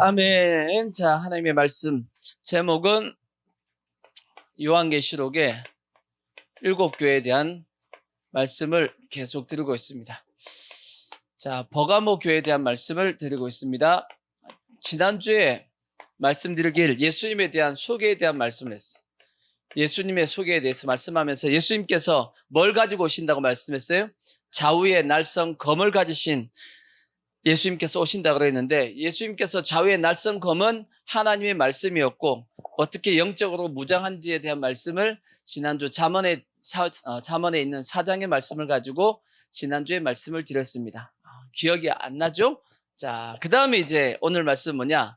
아멘. 자, 하나님의 말씀 제목은 요한계시록의 7교회에 대한 말씀을 계속 드리고 있습니다. 자, 버가모 교회에 대한 말씀을 드리고 있습니다. 지난주에 말씀드리길 예수님에 대한 소개에 대한 말씀을 했어요. 예수님의 소개에 대해서 말씀하면서 예수님께서 뭘 가지고 오신다고 말씀했어요? 좌우의 날성 검을 가지신 예수님께서 오신다고 그랬는데, 예수님께서 좌우의 날성 검은 하나님의 말씀이었고 어떻게 영적으로 무장한지에 대한 말씀을 지난주 잠언에 있는 4장의 말씀을 가지고 지난주에 말씀을 드렸습니다. 기억이 안 나죠? 자, 그 다음에 이제 오늘 말씀 뭐냐?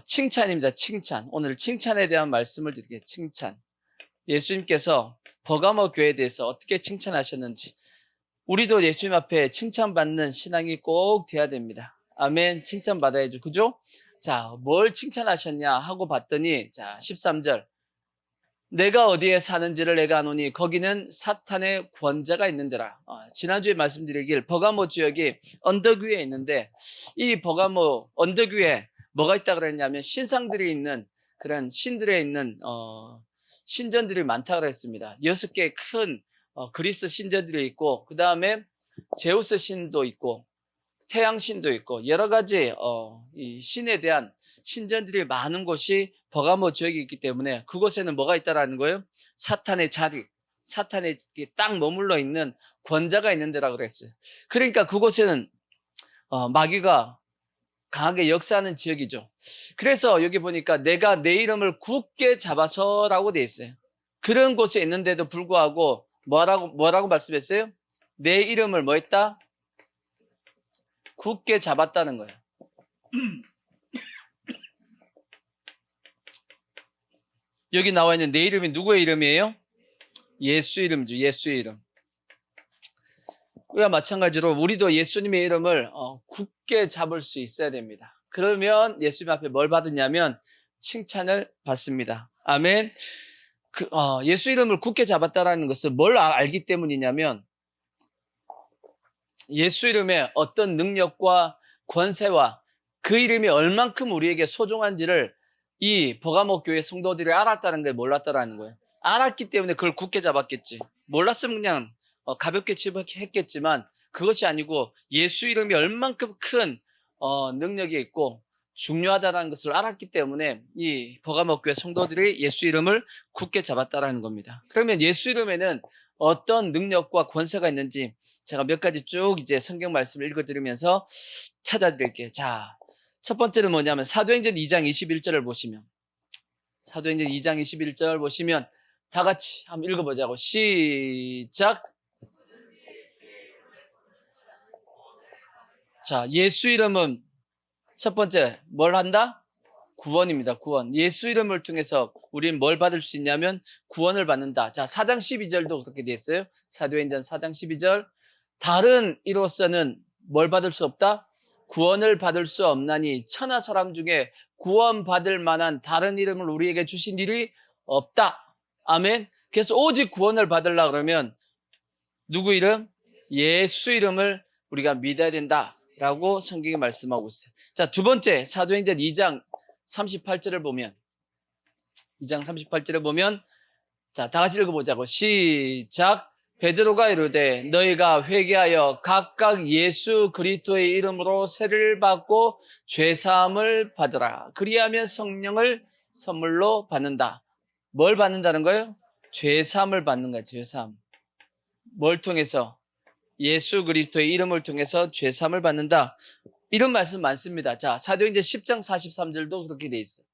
칭찬입니다. 칭찬. 오늘 칭찬에 대한 말씀을 드리겠습니다. 칭찬. 예수님께서 버가모 교회에 대해서 어떻게 칭찬하셨는지, 우리도 예수님 앞에 칭찬받는 신앙이 꼭 돼야 됩니다. 아멘. 칭찬받아야죠. 그죠? 자, 뭘 칭찬하셨냐 하고 봤더니, 자, 13절. 내가 어디에 사는지를 내가 아노니 거기는 사탄의 권자가 있는 데라. 지난주에 말씀드리길 버가모 지역이 언덕 위에 있는데, 이 버가모 언덕 위에 뭐가 있다 그랬냐면 신상들이 있는, 그런 신들에 있는 신전들이 많다고 그랬습니다. 6개의 큰 그리스 신전들이 있고, 그 다음에 제우스 신도 있고 태양 신도 있고 여러 가지 이 신에 대한 신전들이 많은 곳이 버가모 지역이 있기 때문에 그곳에는 뭐가 있다라는 거예요? 사탄의 자리, 사탄의 딱 머물러 있는 권자가 있는 데라고 그랬어요. 그러니까 그곳에는 마귀가 강하게 역사하는 지역이죠. 그래서 여기 보니까 내가 내 이름을 굳게 잡아서라고 돼 있어요. 그런 곳에 있는데도 불구하고 뭐라고 말씀했어요? 내 이름을 뭐 했다? 굳게 잡았다는 거예요. 여기 나와 있는 내 이름이 누구의 이름이에요? 예수 이름이죠. 예수의 이름. 우리와 마찬가지로 우리도 예수님의 이름을 굳게 잡을 수 있어야 됩니다. 그러면 예수님 앞에 뭘 받느냐면 칭찬을 받습니다. 아멘. 예수 이름을 굳게 잡았다라는 것은 뭘 알기 때문이냐면, 예수 이름의 어떤 능력과 권세와 그 이름이 얼만큼 우리에게 소중한지를 이 버가모 교회 성도들이 알았다는 걸 몰랐다라는 거예요. 알았기 때문에 그걸 굳게 잡았겠지. 몰랐으면 그냥 가볍게 집어했겠지만 그것이 아니고 예수 이름이 얼만큼 큰 능력이 있고 중요하다는 것을 알았기 때문에 이 버가모 교회 성도들이 예수 이름을 굳게 잡았다라는 겁니다. 그러면 예수 이름에는 어떤 능력과 권세가 있는지 제가 몇 가지 쭉 이제 성경 말씀을 읽어드리면서 찾아드릴게요. 자, 첫 번째는 뭐냐면 사도행전 2장 21절을 보시면, 사도행전 2장 21절 보시면 다 같이 한번 읽어보자고. 시작. 자, 예수 이름은 첫 번째 뭘 한다? 구원입니다. 구원. 예수 이름을 통해서 우리는 뭘 받을 수 있냐면 구원을 받는다. 자, 4장 12절도 그렇게 되어 있어요. 사도행전 4장 12절. 다른 이로서는 뭘 받을 수 없다? 구원을 받을 수 없나니 천하 사람 중에 구원받을 만한 다른 이름을 우리에게 주신 일이 없다. 아멘. 그래서 오직 구원을 받으려고 그러면 누구 이름? 예수 이름을 우리가 믿어야 된다라고 성경이 말씀하고 있어요. 자, 두 번째 사도행전 2장 38절을 보면, 2장 38절을 보면, 자, 다 같이 읽어보자고. 시작. 베드로가 이르되 너희가 회개하여 각각 예수 그리스도의 이름으로 세를 받고 죄사함을 받으라. 그리하면 성령을 선물로 받는다. 뭘 받는다는 거예요? 죄사함을 받는 거예요. 죄사함. 뭘 통해서? 예수 그리스도의 이름을 통해서 죄사함을 받는다. 이런 말씀 많습니다. 자, 사도행전 10장 43절도 그렇게 돼 있어요.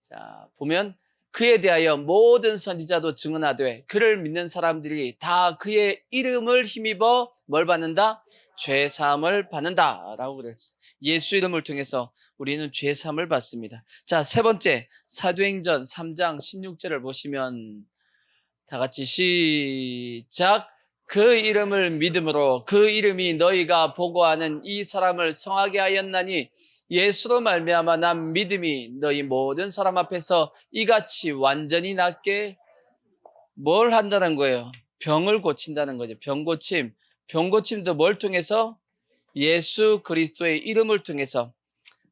자, 보면 그에 대하여 모든 선지자도 증언하되 그를 믿는 사람들이 다 그의 이름을 힘입어 뭘 받는다? 죄사함을 받는다 라고 그랬어요. 예수 이름을 통해서 우리는 죄사함을 받습니다. 자, 세 번째 사도행전 3장 16절을 보시면 다 같이 시작. 그 이름을 믿음으로 그 이름이 너희가 보고하는 이 사람을 성하게 하였나니 예수로 말미암아 난 믿음이 너희 모든 사람 앞에서 이같이 완전히 낫게 뭘 한다는 거예요? 병을 고친다는 거죠. 병고침. 병고침도 뭘 통해서? 예수 그리스도의 이름을 통해서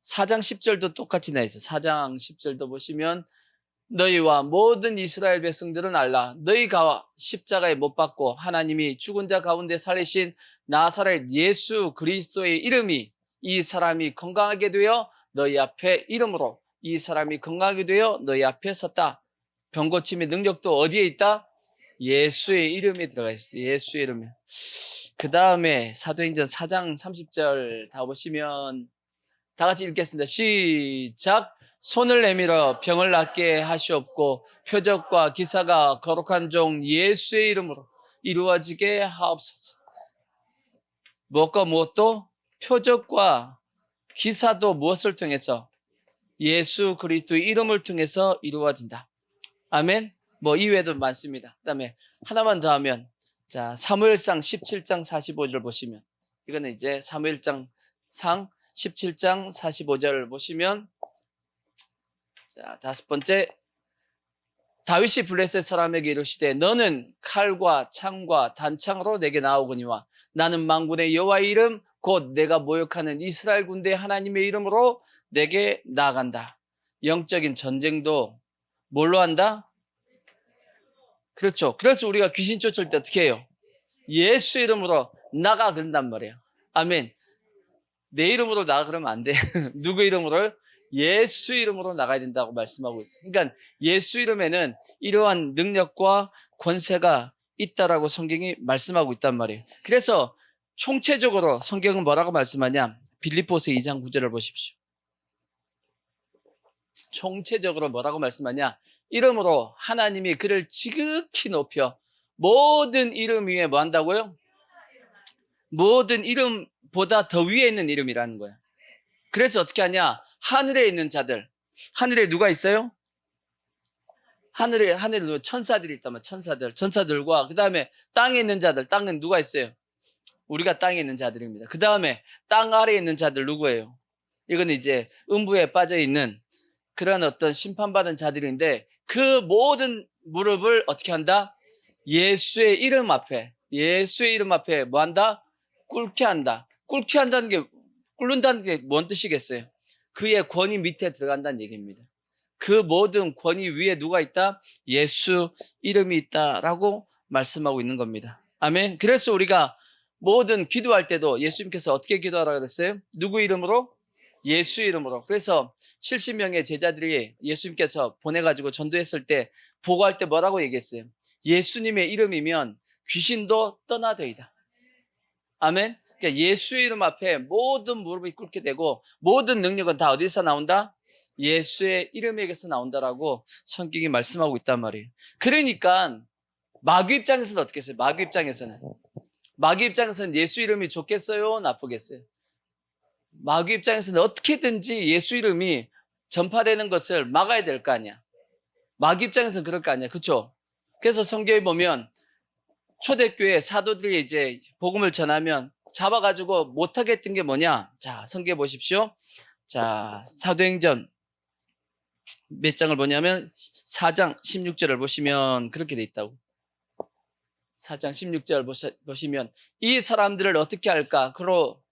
4장 10절도 똑같이 나와 있어요. 4장 10절도 보시면 너희와 모든 이스라엘 백성들은 알라. 너희가 십자가에 못 박고 하나님이 죽은 자 가운데 살리신 나사렛 예수 그리스도의 이름이 이 사람이 건강하게 되어 너희 앞에 이름으로 이 사람이 건강하게 되어 너희 앞에 섰다. 병 고침의 능력도 어디에 있다? 예수의 이름에 들어가 있어요. 예수의 이름에. 그 다음에 사도행전 4장 30절 다 보시면 다 같이 읽겠습니다. 시작. 손을 내밀어 병을 낫게 하시옵고 표적과 기사가 거룩한 종 예수의 이름으로 이루어지게 하옵소서. 무엇과 무엇도 표적과 기사도 무엇을 통해서? 예수 그리스도의 이름을 통해서 이루어진다. 아멘. 뭐 이외에도 많습니다. 그다음에 하나만 더 하면 자, 사무엘상 17장 45절 보시면 이거는 이제 사무엘상 상 17장 45절 보시면 자, 다섯 번째 다윗이 블레셋 사람에게 이르시되 너는 칼과 창과 단창으로 내게 나오거니와 나는 만군의 여호와의 이름 곧 내가 모욕하는 이스라엘 군대 하나님의 이름으로 내게 나아간다. 영적인 전쟁도 뭘로 한다? 그렇죠. 그래서 우리가 귀신 쫓을 때 어떻게 해요? 예수 이름으로 나가 그런단 말이에요. 아멘. 내 이름으로 나가 그러면 안 돼. 누구 이름으로? 예수 이름으로 나가야 된다고 말씀하고 있어요. 그러니까 예수 이름에는 이러한 능력과 권세가 있다라고 성경이 말씀하고 있단 말이에요. 그래서 총체적으로 성경은 뭐라고 말씀하냐? 빌립보서 2장 9절을 보십시오. 총체적으로 뭐라고 말씀하냐? 이름으로 하나님이 그를 지극히 높여 모든 이름 위에 뭐 한다고요? 모든 이름보다 더 위에 있는 이름이라는 거예요. 그래서 어떻게 하냐? 하늘에 있는 자들. 하늘에 누가 있어요? 하늘에 천사들이 있다면 천사들과 그 다음에 땅에 있는 자들. 땅에 누가 있어요? 우리가 땅에 있는 자들입니다. 그 다음에 땅 아래에 있는 자들 누구예요? 이건 이제 음부에 빠져 있는 그런 어떤 심판받은 자들인데 그 모든 무릎을 어떻게 한다? 예수의 이름 앞에 뭐 한다? 꿇게 한다. 꿇는다는 게 뭔 뜻이겠어요? 그의 권위 밑에 들어간다는 얘기입니다. 그 모든 권위 위에 누가 있다? 예수 이름이 있다라고 말씀하고 있는 겁니다. 아멘. 그래서 우리가 모든 기도할 때도 예수님께서 어떻게 기도하라고 그랬어요? 누구 이름으로? 예수 이름으로. 그래서 70명의 제자들이 예수님께서 보내가지고 전도했을 때 보고할 때 뭐라고 얘기했어요? 예수님의 이름이면 귀신도 떠나더이다. 아멘. 그러니까 예수의 이름 앞에 모든 무릎이 꿇게 되고 모든 능력은 다 어디서 나온다? 예수의 이름에게서 나온다라고 성경이 말씀하고 있단 말이에요. 그러니까 마귀 입장에서는 어떻게 했어요? 마귀 입장에서는 예수 이름이 좋겠어요? 나쁘겠어요? 마귀 입장에서는 어떻게든지 예수 이름이 전파되는 것을 막아야 될 거 아니야. 마귀 입장에서는 그럴 거 아니야. 그렇죠? 그래서 성경에 보면 초대교회 사도들이 이제 복음을 전하면 잡아가지고 못하게 했던 게 뭐냐? 자, 성경에 보십시오. 자, 사도행전 몇 장을 보냐면 4장 16절을 보시면 그렇게 돼 있다고. 4장 16절 보시면 이 사람들을 어떻게 할까?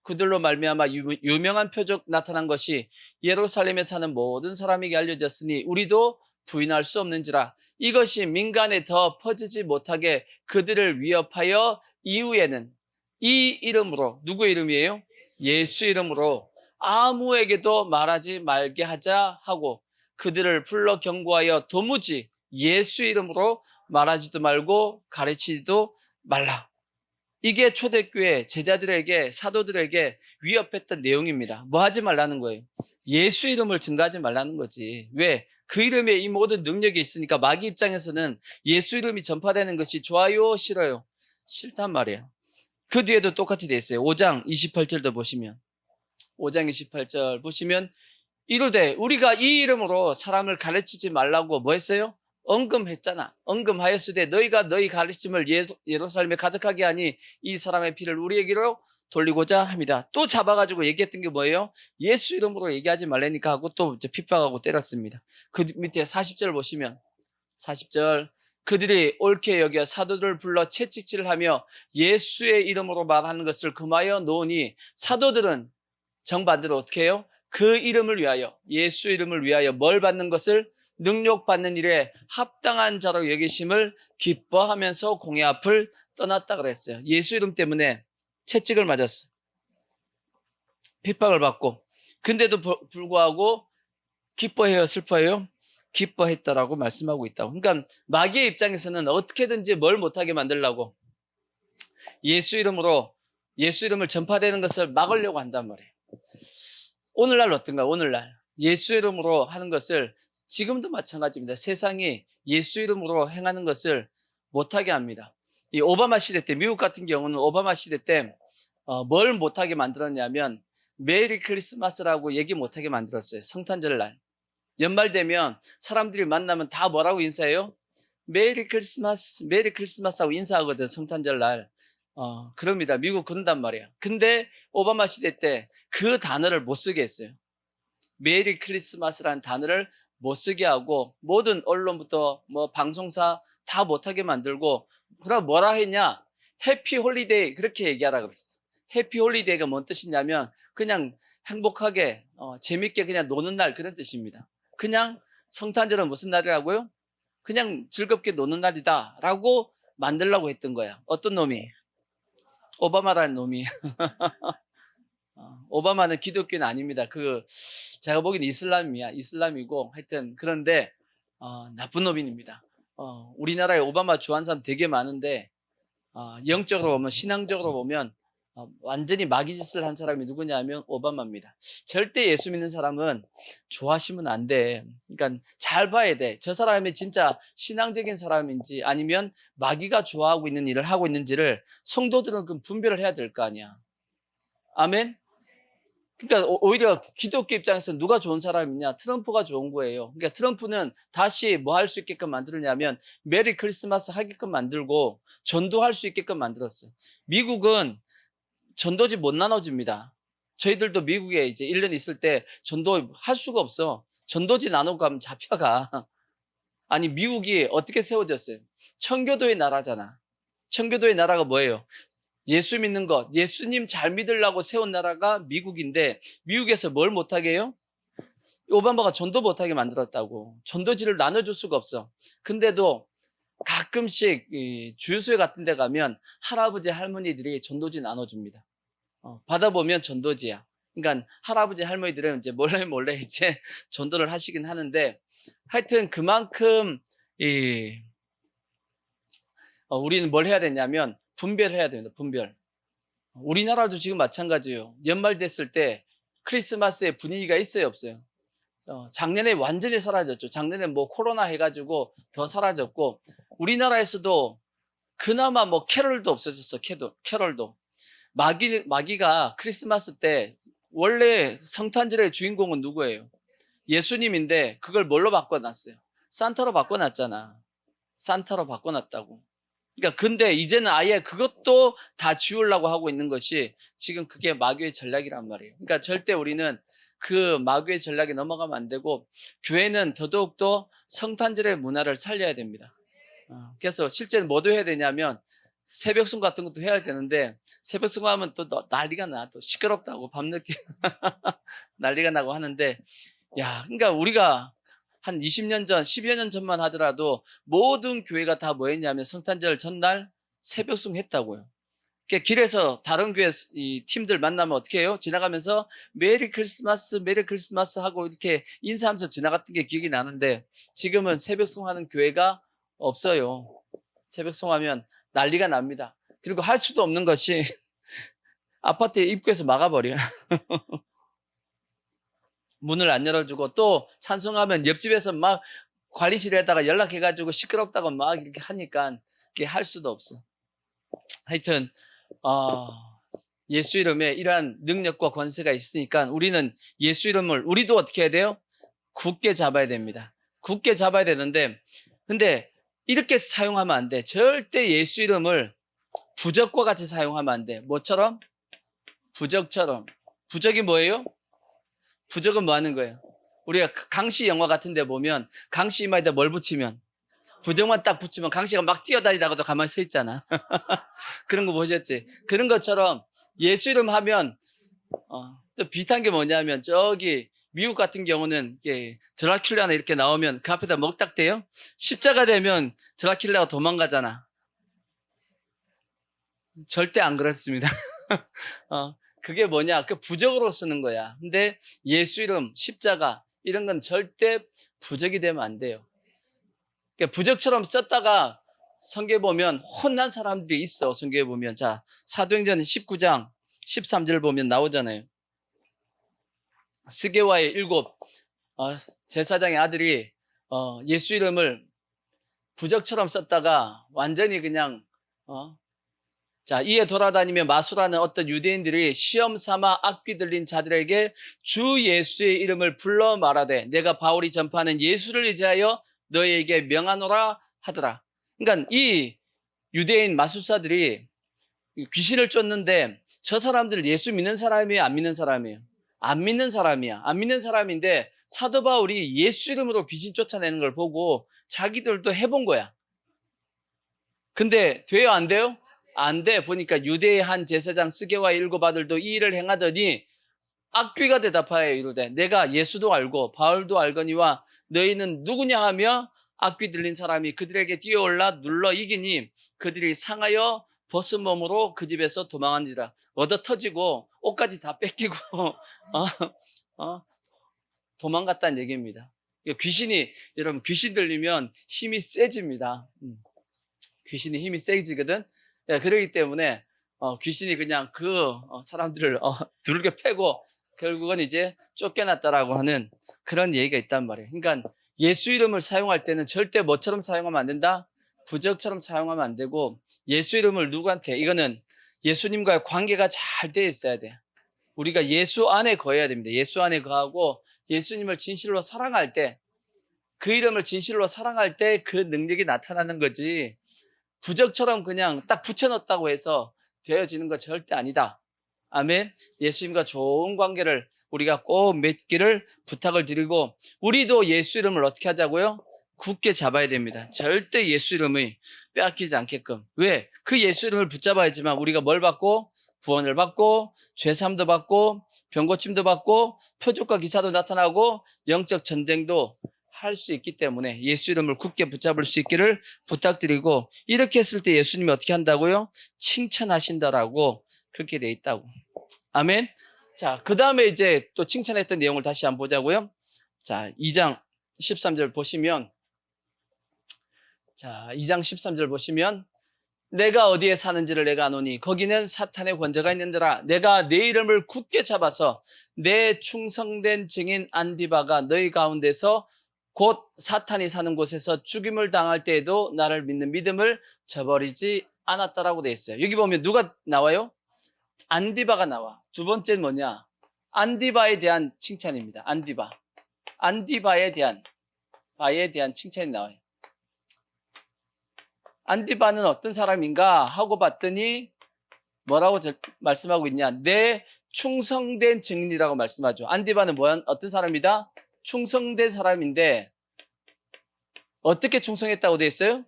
그들로 말미암아 유명한 표적 나타난 것이 예루살렘에 사는 모든 사람에게 알려졌으니 우리도 부인할 수 없는지라. 이것이 민간에 더 퍼지지 못하게 그들을 위협하여 이후에는 이 이름으로, 누구의 이름이에요? 예수 이름으로 아무에게도 말하지 말게 하자 하고 그들을 불러 경고하여 도무지 예수 이름으로 말하지도 말고 가르치지도 말라. 이게 초대교회 제자들에게 사도들에게 위협했던 내용입니다. 뭐 하지 말라는 거예요? 예수 이름을 증거하지 말라는 거지. 왜? 그 이름에 이 모든 능력이 있으니까 마귀 입장에서는 예수 이름이 전파되는 것이 좋아요? 싫어요? 싫단 말이에요. 그 뒤에도 똑같이 돼 있어요. 5장 28절도 보시면 5장 28절 보시면 이르되 우리가 이 이름으로 사람을 가르치지 말라고 뭐 했어요? 언금했잖아. 언금하였으되 너희가 너희 가르침을 예루살렘에 가득하게 하니 이 사람의 피를 우리에게로 돌리고자 합니다. 또 잡아가지고 얘기했던 게 뭐예요? 예수 이름으로 얘기하지 말라니까 하고 또 이제 핍박하고 때렸습니다. 그 밑에 40절 보시면 40절 그들이 옳게 여겨 사도들을 불러 채찍질을 하며 예수의 이름으로 말하는 것을 금하여 놓으니 사도들은 정반대로 어떻게 해요? 그 이름을 위하여, 예수 이름을 위하여 뭘 받는 것을? 능력받는 일에 합당한 자로 여기심을 기뻐하면서 공회 앞을 떠났다 그랬어요. 예수 이름 때문에 채찍을 맞았어. 핍박을 받고. 근데도 불구하고 기뻐해요, 슬퍼해요? 기뻐했다라고 말씀하고 있다고. 그러니까 마귀의 입장에서는 어떻게든지 뭘 못하게 만들려고 예수 이름으로, 예수 이름을 전파되는 것을 막으려고 한단 말이에요. 오늘날 어떤가? 오늘날 예수 이름으로 하는 것을 지금도 마찬가지입니다. 세상이 예수 이름으로 행하는 것을 못하게 합니다. 이 오바마 시대 때, 미국 같은 경우는 오바마 시대 때 뭘 못하게 만들었냐면 메리 크리스마스라고 얘기 못하게 만들었어요. 성탄절 날. 연말 되면 사람들이 만나면 다 뭐라고 인사해요? 메리 크리스마스, 메리 크리스마스 하고 인사하거든, 성탄절 날. 그럽니다. 미국 그런단 말이에요. 근데 오바마 시대 때 그 단어를 못 쓰게 했어요. 메리 크리스마스라는 단어를 못 쓰게 하고 모든 언론부터 뭐 방송사 다 못하게 만들고, 그럼 뭐라 했냐? 해피 홀리데이, 그렇게 얘기하라 그랬어. 해피 홀리데이가 뭔 뜻이냐면 그냥 행복하게 재밌게 그냥 노는 날, 그런 뜻입니다. 그냥 성탄절은 무슨 날이라고요? 그냥 즐겁게 노는 날이다 라고 만들려고 했던 거야. 어떤 놈이? 오바마라는 놈이. 오바마는 기독교는 아닙니다. 제가 보기엔 이슬람이고 하여튼. 그런데 나쁜 놈입니다. 우리나라에 오바마 좋아하는 사람 되게 많은데 영적으로 보면, 신앙적으로 보면 완전히 마귀짓을 한 사람이 누구냐면 오바마입니다. 절대 예수 믿는 사람은 좋아하시면 안 돼. 그러니까 잘 봐야 돼. 저 사람이 진짜 신앙적인 사람인지 아니면 마귀가 좋아하고 있는 일을 하고 있는지를 성도들은 그 분별을 해야 될 거 아니야. 아멘? 그러니까 오히려 기독교 입장에서 누가 좋은 사람이냐? 트럼프가 좋은 거예요. 그러니까 트럼프는 다시 뭐 할 수 있게끔 만들었냐면 메리 크리스마스 하게끔 만들고 전도할 수 있게끔 만들었어요. 미국은 전도지 못 나눠줍니다. 저희들도 미국에 이제 1년 있을 때 전도할 수가 없어. 전도지 나누고 가면 잡혀가. 아니, 미국이 어떻게 세워졌어요? 청교도의 나라잖아. 청교도의 나라가 뭐예요? 예수 믿는 것, 예수님 잘 믿으려고 세운 나라가 미국인데 미국에서 뭘 못하게 해요? 오바마가 전도 못하게 만들었다고. 전도지를 나눠줄 수가 없어. 근데도 가끔씩 주유소에 같은 데 가면 할아버지 할머니들이 전도지 나눠줍니다. 받아보면 전도지야. 그러니까 할아버지 할머니들은 이제 몰래 이제 전도를 하시긴 하는데, 하여튼 그만큼 우리는 뭘 해야 되냐면 분별해야 됩니다. 분별. 우리나라도 지금 마찬가지예요. 연말 됐을 때 크리스마스의 분위기가 있어요, 없어요? 작년에 완전히 사라졌죠. 작년에 뭐 코로나 해가지고 더 사라졌고, 우리나라에서도 그나마 뭐 캐럴도 없어졌어. 캐럴도. 마귀가 크리스마스 때 원래 성탄절의 주인공은 누구예요? 예수님인데 그걸 뭘로 바꿔놨어요? 산타로 바꿔놨잖아. 산타로 바꿔놨다고. 그러니까 근데 이제는 아예 그것도 다 지우려고 하고 있는 것이 지금 그게 마귀의 전략이란 말이에요. 그러니까 절대 우리는 그 마귀의 전략에 넘어가면 안 되고, 교회는 더더욱더 성탄절의 문화를 살려야 됩니다. 그래서 실제 뭐도 해야 되냐면 새벽송 같은 것도 해야 되는데, 새벽송 하면 또 난리가 나. 또 시끄럽다고 밤늦게 난리가 나고 하는데, 그러니까 우리가 한 20년 전, 10여 년 전만 하더라도 모든 교회가 다 뭐 했냐면 성탄절 전날 새벽송 했다고요. 그러니까 길에서 다른 교회 팀들 만나면 어떻게 해요? 지나가면서 메리 크리스마스, 메리 크리스마스 하고 이렇게 인사하면서 지나갔던 게 기억이 나는데, 지금은 새벽송 하는 교회가 없어요. 새벽송 하면 난리가 납니다. 그리고 할 수도 없는 것이 아파트 입구에서 막아버려요. 문을 안 열어주고, 또 찬송하면 옆집에서 막 관리실에다가 연락해가지고 시끄럽다고 막 이렇게 하니까 그게 할 수도 없어. 하여튼 예수 이름에 이러한 능력과 권세가 있으니까 우리는 예수 이름을 우리도 어떻게 해야 돼요? 굳게 잡아야 됩니다. 굳게 잡아야 되는데, 근데 이렇게 사용하면 안 돼. 절대 예수 이름을 부적과 같이 사용하면 안 돼. 뭐처럼? 부적처럼. 부적이 뭐예요? 부적은 뭐 하는 거예요? 우리가 강시 영화 같은 데 보면 강시 이마에다 뭘 붙이면? 부정만 딱 붙이면 강씨가 막 뛰어다니다가도 가만히 서 있잖아. 그런 거 보셨지? 그런 것처럼 예수 이름 하면 또 비슷한 게 뭐냐면 저기 미국 같은 경우는 이게 드라큘라나 이렇게 나오면 그 앞에다 먹닥대요. 십자가 되면 드라큘라가 도망가잖아. 절대 안 그렇습니다. 그게 뭐냐? 그 부적으로 쓰는 거야. 근데 예수 이름, 십자가 이런 건 절대 부적이 되면 안 돼요. 그러니까 부적처럼 썼다가 성경에 보면 혼난 사람들이 있어. 성경에 보면 자 사도행전 19장 13절 보면 나오잖아요. 스게와의 7 제사장의 아들이 예수 이름을 부적처럼 썼다가 완전히 그냥 자 이에 돌아다니며 마술하는 어떤 유대인들이 시험 삼아 악귀 들린 자들에게 주 예수의 이름을 불러 말하되 내가 바울이 전파하는 예수를 의지하여 너희에게 명하노라 하더라. 그러니까 이 유대인 마술사들이 귀신을 쫓는데 저 사람들 예수 믿는 사람이에요? 안 믿는 사람이에요? 안 믿는 사람이야. 안 믿는 사람인데 사도 바울이 예수 이름으로 귀신 쫓아내는 걸 보고 자기들도 해본 거야. 근데 돼요? 안 돼요? 안 돼. 보니까 유대의 한 제사장 스게와의 7 아들도 이 일을 행하더니 악귀가 대답하여 이르되 내가 예수도 알고 바울도 알거니와 너희는 누구냐 하며 악귀 들린 사람이 그들에게 뛰어올라 눌러 이기니 그들이 상하여 벗은 몸으로 그 집에서 도망한지라. 얻어 터지고 옷까지 다 뺏기고 도망갔다는 얘기입니다. 귀신이 여러분 귀신 들리면 힘이 세집니다. 귀신이 힘이 세지거든. 그러기 때문에 귀신이 그냥 그 사람들을 두들겨 패고 결국은 이제 쫓겨났다라고 하는 그런 얘기가 있단 말이에요. 그러니까 예수 이름을 사용할 때는 절대 뭐처럼 사용하면 안 된다? 부적처럼 사용하면 안 되고 예수 이름을 누구한테 이거는 예수님과의 관계가 잘 돼 있어야 돼. 우리가 예수 안에 거해야 됩니다. 예수 안에 거하고 예수님을 진실로 사랑할 때 그 이름을 진실로 사랑할 때 그 능력이 나타나는 거지 부적처럼 그냥 딱 붙여놓았다고 해서 되어지는 거 절대 아니다. 아멘. 예수님과 좋은 관계를 우리가 꼭 맺기를 부탁을 드리고 우리도 예수 이름을 어떻게 하자고요? 굳게 잡아야 됩니다. 절대 예수 이름이 빼앗기지 않게끔. 왜? 그 예수 이름을 붙잡아야지만 우리가 뭘 받고? 구원을 받고 죄사함도 받고 병고침도 받고 표적과 기사도 나타나고 영적 전쟁도 할 수 있기 때문에 예수 이름을 굳게 붙잡을 수 있기를 부탁드리고 이렇게 했을 때 예수님이 어떻게 한다고요? 칭찬하신다라고 그렇게 돼 있다고. 아멘. 자, 그 다음에 이제 또 칭찬했던 내용을 다시 한번 보자고요. 자, 2장 13절 보시면 자, 2장 13절 보시면 내가 어디에 사는지를 내가 아노니 거기는 사탄의 권세가 있는지라 내가 내 이름을 굳게 잡아서 내 충성된 증인 안디바가 너희 가운데서 곧 사탄이 사는 곳에서 죽임을 당할 때에도 나를 믿는 믿음을 저버리지 않았다라고 돼 있어요. 여기 보면 누가 나와요? 안디바가 나와. 두 번째는 뭐냐? 안디바에 대한 칭찬입니다. 안디바에 대한 칭찬이 나와요. 안디바는 어떤 사람인가 하고 봤더니 뭐라고 말씀하고 있냐? 내 충성된 증인이라고 말씀하죠. 안디바는 어떤 사람이다? 충성된 사람인데 어떻게 충성했다고 돼 있어요?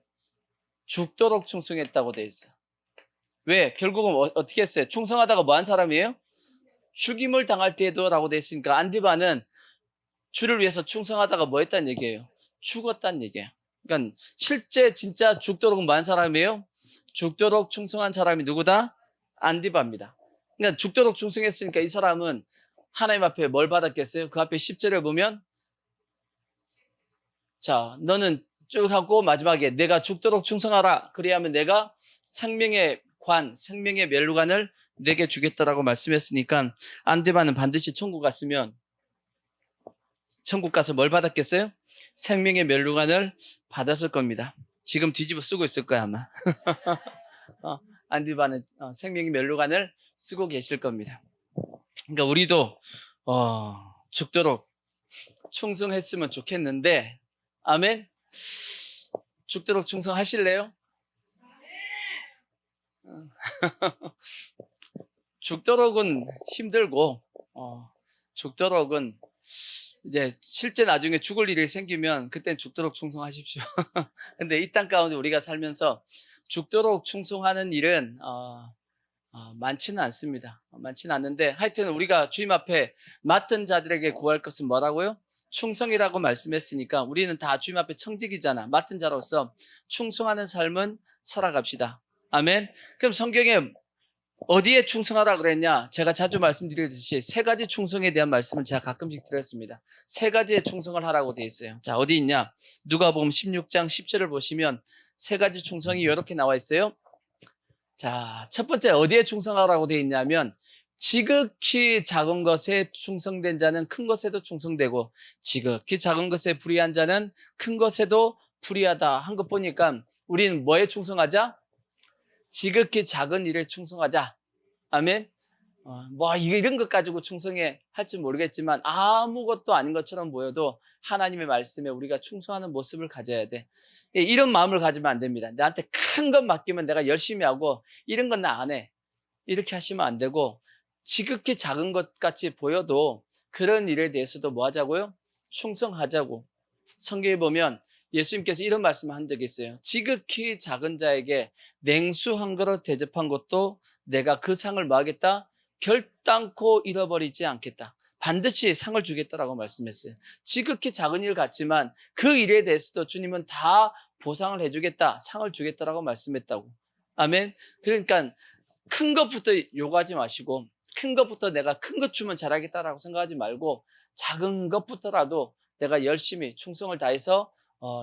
죽도록 충성했다고 돼 있어. 왜? 결국은 어떻게 했어요? 충성하다가 뭐 한 사람이에요? 죽임을 당할 때에도 라고 돼 있으니까 안디바는 주를 위해서 충성하다가 뭐 했다는 얘기예요? 죽었다는 얘기예요. 그러니까 실제 진짜 죽도록 뭐 한 사람이에요? 죽도록 충성한 사람이 누구다? 안디바입니다. 그러니까 죽도록 충성했으니까 이 사람은 하나님 앞에 뭘 받았겠어요? 그 앞에 10절에 보면 자, 너는 쭉 하고 마지막에 내가 죽도록 충성하라. 그래야면 내가 생명의 멸류관을 내게 주겠다라고 말씀했으니까 안디바는 반드시 천국 갔으면 천국 가서 뭘 받았겠어요? 생명의 멸류관을 받았을 겁니다. 지금 뒤집어 쓰고 있을 거야 아마. 안디바는 생명의 멸류관을 쓰고 계실 겁니다. 그러니까 우리도 죽도록 충성했으면 좋겠는데 아멘. 죽도록 충성하실래요? 죽도록은 힘들고 죽도록은 이제 실제 나중에 죽을 일이 생기면 그땐 죽도록 충성하십시오. 근데 이 땅 가운데 우리가 살면서 죽도록 충성하는 일은 많지는 않습니다. 많지는 않는데 하여튼 우리가 주님 앞에 맡은 자들에게 구할 것은 뭐라고요? 충성이라고 말씀했으니까 우리는 다 주님 앞에 청직이잖아. 맡은 자로서 충성하는 삶은 살아갑시다. 아멘. 그럼 성경에 어디에 충성하라 그랬냐? 제가 자주 말씀드리듯이 세 가지 충성에 대한 말씀을 제가 가끔씩 드렸습니다. 세 가지의 충성을 하라고 되어 있어요. 자, 어디 있냐? 누가복음 16장 10절을 보시면 세 가지 충성이 이렇게 나와 있어요. 자, 첫 번째 어디에 충성하라고 되어 있냐면 지극히 작은 것에 충성된 자는 큰 것에도 충성되고 지극히 작은 것에 불의한 자는 큰 것에도 불의하다 한 것 보니까 우리는 뭐에 충성하자? 지극히 작은 일에 충성하자. 아멘. 뭐 이런 것 가지고 충성해 할지 모르겠지만 아무것도 아닌 것처럼 보여도 하나님의 말씀에 우리가 충성하는 모습을 가져야 돼. 이런 마음을 가지면 안 됩니다. 나한테 큰 것 맡기면 내가 열심히 하고 이런 건 나 안 해. 이렇게 하시면 안 되고 지극히 작은 것 같이 보여도 그런 일에 대해서도 뭐 하자고요? 충성하자고. 성경에 보면 예수님께서 이런 말씀을 한 적이 있어요. 지극히 작은 자에게 냉수 한 그릇 대접한 것도 내가 그 상을 뭐 하겠다? 결단코 잃어버리지 않겠다. 반드시 상을 주겠다라고 말씀했어요. 지극히 작은 일 같지만 그 일에 대해서도 주님은 다 보상을 해주겠다, 상을 주겠다라고 말씀했다고. 아멘. 그러니까 큰 것부터 요구하지 마시고 큰 것부터 내가 큰 것 주면 잘하겠다라고 생각하지 말고 작은 것부터라도 내가 열심히 충성을 다해서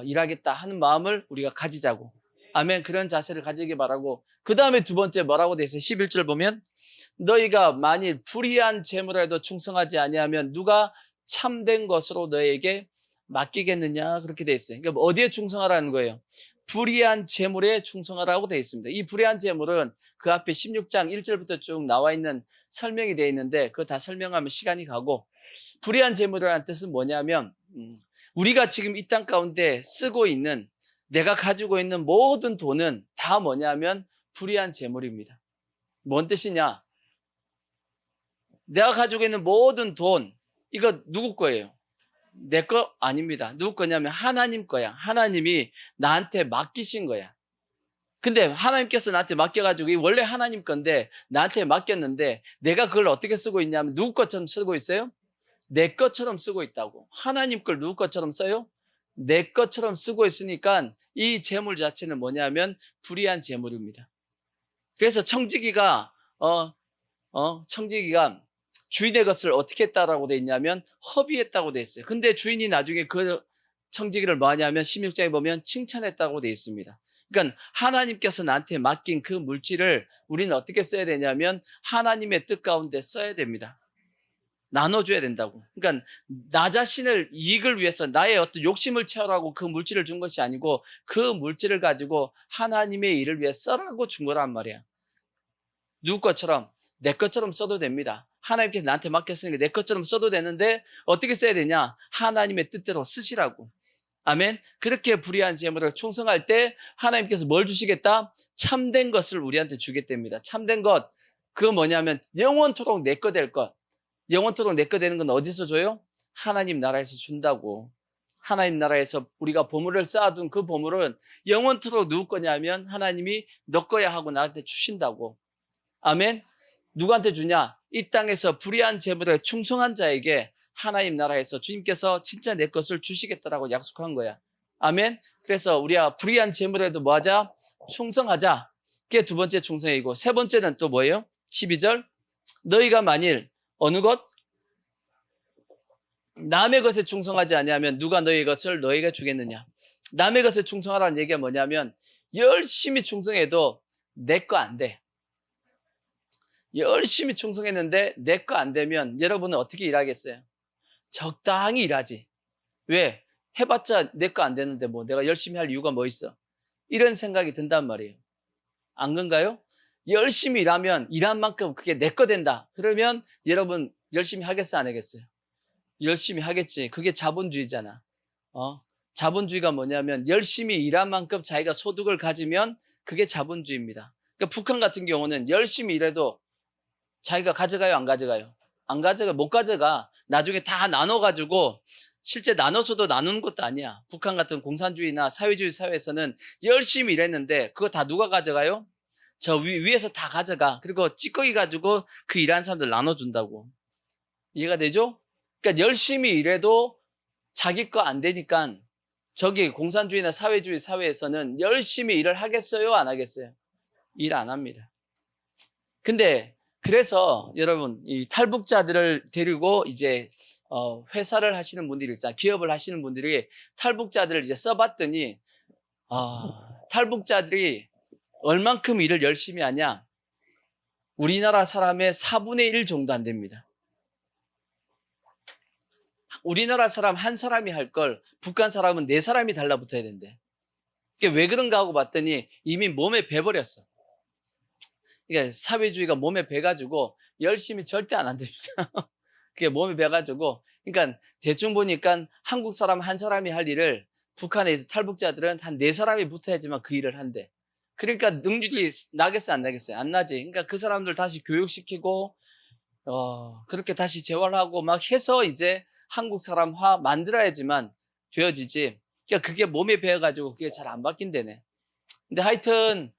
일하겠다 하는 마음을 우리가 가지자고. 아멘. 그런 자세를 가지기 바라고. 그 다음에 두 번째 뭐라고 돼 있어요? 11절 보면 너희가 만일 불의한 재물에도 충성하지 아니하면 누가 참된 것으로 너희에게 맡기겠느냐 그렇게 돼 있어요. 그러니까 어디에 충성하라는 거예요? 불의한 재물에 충성하라고 돼 있습니다. 이 불의한 재물은 그 앞에 16장 1절부터 쭉 나와 있는 설명이 돼 있는데 그거 다 설명하면 시간이 가고 불의한 재물이라는 뜻은 뭐냐면 우리가 지금 이 땅 가운데 쓰고 있는 내가 가지고 있는 모든 돈은 다 뭐냐면 불의한 재물입니다. 뭔 뜻이냐? 내가 가지고 있는 모든 돈 이거 누구 거예요? 내 거 아닙니다. 누구 거냐면 하나님 거야. 하나님이 나한테 맡기신 거야. 근데 하나님께서 나한테 맡겨가지고 이 원래 하나님 건데 나한테 맡겼는데 내가 그걸 어떻게 쓰고 있냐면 누구 것처럼 쓰고 있어요? 내 것처럼 쓰고 있다고. 하나님 걸 누구 것처럼 써요? 내 것처럼 쓰고 있으니까 이 재물 자체는 뭐냐면 불의한 재물입니다. 그래서 청지기가 주인의 것을 어떻게 했다라고 돼 있냐면 허비했다고 돼 있어요. 근데 주인이 나중에 그 청지기를 뭐 하냐면 16장에 보면 칭찬했다고 돼 있습니다. 그러니까 하나님께서 나한테 맡긴 그 물질을 우리는 어떻게 써야 되냐면 하나님의 뜻 가운데 써야 됩니다. 나눠줘야 된다고. 그러니까 나 자신을 이익을 위해서 나의 어떤 욕심을 채우라고 그 물질을 준 것이 아니고 그 물질을 가지고 하나님의 일을 위해 써라고 준 거란 말이야. 누구 것처럼? 내 것처럼 써도 됩니다. 하나님께서 나한테 맡겼으니까 내 것처럼 써도 되는데 어떻게 써야 되냐? 하나님의 뜻대로 쓰시라고. 아멘. 그렇게 불의한 재물을 충성할 때 하나님께서 뭘 주시겠다? 참된 것을 우리한테 주겠답니다. 참된 것, 그거 뭐냐면 영원토록 내 거 될 것. 영원토록 내 거 되는 건 어디서 줘요? 하나님 나라에서 준다고. 하나님 나라에서 우리가 보물을 쌓아둔 그 보물은 영원토록 누구 거냐면 하나님이 너 거야 하고 나한테 주신다고. 아멘. 누구한테 주냐? 이 땅에서 불의한 재물에 충성한 자에게 하나님 나라에서 주님께서 진짜 내 것을 주시겠다라고 약속한 거야. 아멘. 그래서 우리가 불의한 재물에도 뭐 하자? 충성하자. 그게 두 번째 충성이고 세 번째는 또 뭐예요? 12절. 너희가 만일 어느 것? 남의 것에 충성하지 아니하면 누가 너희 것을 너희가 주겠느냐? 남의 것에 충성하라는 얘기가 뭐냐면 열심히 충성해도 내 거 안 돼. 열심히 충성했는데 내 거 안 되면 여러분은 어떻게 일하겠어요? 적당히 일하지. 왜? 해봤자 내 거 안 되는데 뭐 내가 열심히 할 이유가 뭐 있어? 이런 생각이 든단 말이에요. 안 그런가요? 열심히 일하면 일한 만큼 그게 내 거 된다. 그러면 여러분 열심히 하겠어 안 하겠어요? 열심히 하겠지. 그게 자본주의잖아. 자본주의가 뭐냐면 열심히 일한 만큼 자기가 소득을 가지면 그게 자본주의입니다. 그러니까 북한 같은 경우는 열심히 일해도 자기가 가져가요 안 가져가요? 안 가져가, 못 가져가. 나중에 다 나눠가지고 실제 나눠서도 나누는 것도 아니야. 북한 같은 공산주의나 사회주의 사회에서는 열심히 일했는데 그거 다 누가 가져가요? 저 위에서 다 가져가. 그리고 찌꺼기 가지고 그 일하는 사람들 나눠준다고. 이해가 되죠? 그러니까 열심히 일해도 자기 거 안 되니까 저기 공산주의나 사회주의 사회에서는 열심히 일을 하겠어요? 안 하겠어요? 일 안 합니다. 근데 그래서 여러분 이 탈북자들을 데리고 이제 회사를 하시는 분들이 있잖아요. 기업을 하시는 분들이 탈북자들을 이제 써봤더니 탈북자들이 얼만큼 일을 열심히 하냐? 우리나라 사람의 4분의 1 정도 안 됩니다. 우리나라 사람 한 사람이 할 걸 북한 사람은 4사람이 달라붙어야 된대. 그게 왜 그런가 하고 봤더니 이미 몸에 배버렸어. 그러니까 사회주의가 몸에 배가지고 열심히 절대 안 한답니다. 그게 몸에 배가지고, 그러니까 대충 보니까 한국 사람 한 사람이 할 일을 북한에서 탈북자들은 한 4사람이 붙어야지만 그 일을 한대. 그러니까 능률이 나겠어, 안 나겠어요? 안 나지. 그러니까 그 사람들 다시 교육시키고, 그렇게 다시 재활하고 막 해서 이제 한국 사람화 만들어야지만 되어지지. 그러니까 그게 몸에 배어가지고 그게 잘 안 바뀐다네. 근데 하여튼,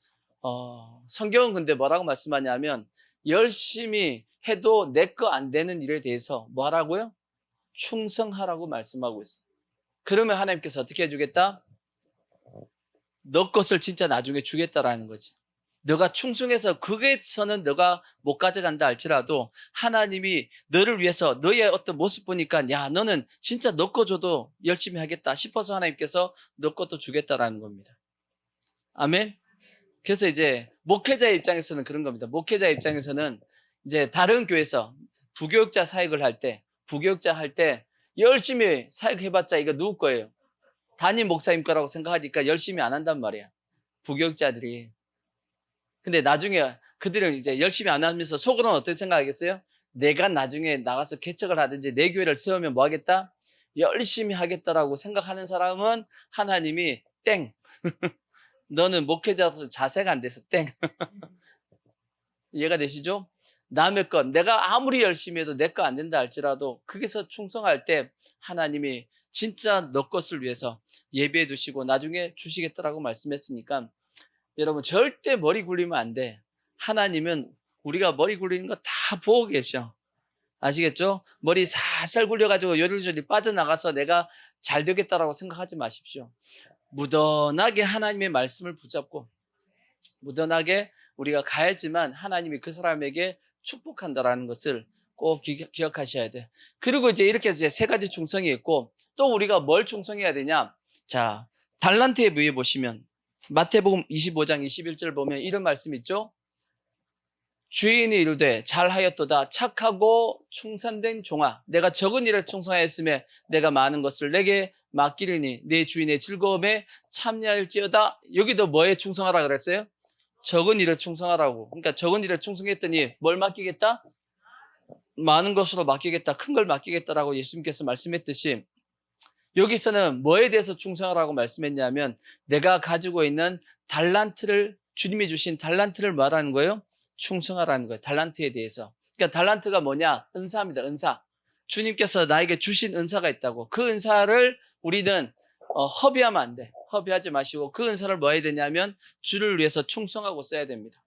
성경은 근데 뭐라고 말씀하냐면, 열심히 해도 내 거 안 되는 일에 대해서 뭐 하라고요? 충성하라고 말씀하고 있어요. 그러면 하나님께서 어떻게 해주겠다? 너 것을 진짜 나중에 주겠다라는 거지. 너가 충성해서 거기에서는 너가 못 가져간다 할지라도 하나님이 너를 위해서 너의 어떤 모습 보니까 야 너는 진짜 너 거 줘도 열심히 하겠다 싶어서 하나님께서 너 것도 주겠다라는 겁니다. 아멘. 그래서 이제 목회자의 입장에서는 그런 겁니다. 목회자 입장에서는 이제 다른 교회에서 부교육자 사역을 할 때, 부교육자 할 때 열심히 사역해봤자 이거 누구 거예요? 담임 목사님 거라고 생각하니까 열심히 안 한단 말이야. 부교육자들이. 근데 나중에 그들은 이제 열심히 안 하면서 속으로는 어떻게 생각하겠어요? 내가 나중에 나가서 개척을 하든지 내 교회를 세우면 뭐 하겠다? 열심히 하겠다라고 생각하는 사람은 하나님이 땡. 너는 목회자로서 자세가 안 돼서 땡. 이해가 되시죠? 남의 것, 내가 아무리 열심히 해도 내 거 안 된다 할지라도 거기서 충성할 때 하나님이 진짜 너 것을 위해서 예배해 두시고 나중에 주시겠다라고 말씀했으니까 여러분 절대 머리 굴리면 안 돼. 하나님은 우리가 머리 굴리는 거 다 보고 계셔. 아시겠죠? 머리 살살 굴려가지고 요리조리 빠져나가서 내가 잘 되겠다라고 생각하지 마십시오. 무던하게 하나님의 말씀을 붙잡고 무던하게 우리가 가야지만 하나님이 그 사람에게 축복한다라는 것을 꼭 기억하셔야 돼. 그리고 이제 이렇게 이제 3가지 충성이 있고 또 우리가 뭘 충성해야 되냐? 자, 달란트에 위에 보시면 마태복음 25장 21절 보면 이런 말씀 있죠? 주인이 이르되 잘하였도다 착하고 충성된 종아 내가 적은 일에 충성하였으며 내가 많은 것을 내게 맡기리니 내 주인의 즐거움에 참여할지어다. 여기도 뭐에 충성하라 그랬어요? 적은 일에 충성하라고. 그러니까 적은 일에 충성했더니 뭘 맡기겠다? 많은 것으로 맡기겠다. 큰 걸 맡기겠다라고 예수님께서 말씀했듯이 여기서는 뭐에 대해서 충성하라고 말씀했냐면 내가 가지고 있는 달란트를 주님이 주신 달란트를 말하는 거예요. 충성하라는 거예요. 달란트에 대해서. 그러니까 달란트가 뭐냐? 은사입니다. 은사. 주님께서 나에게 주신 은사가 있다고. 그 은사를 우리는 허비하면 안 돼. 허비하지 마시고 그 은사를 뭐 해야 되냐면 주를 위해서 충성하고 써야 됩니다.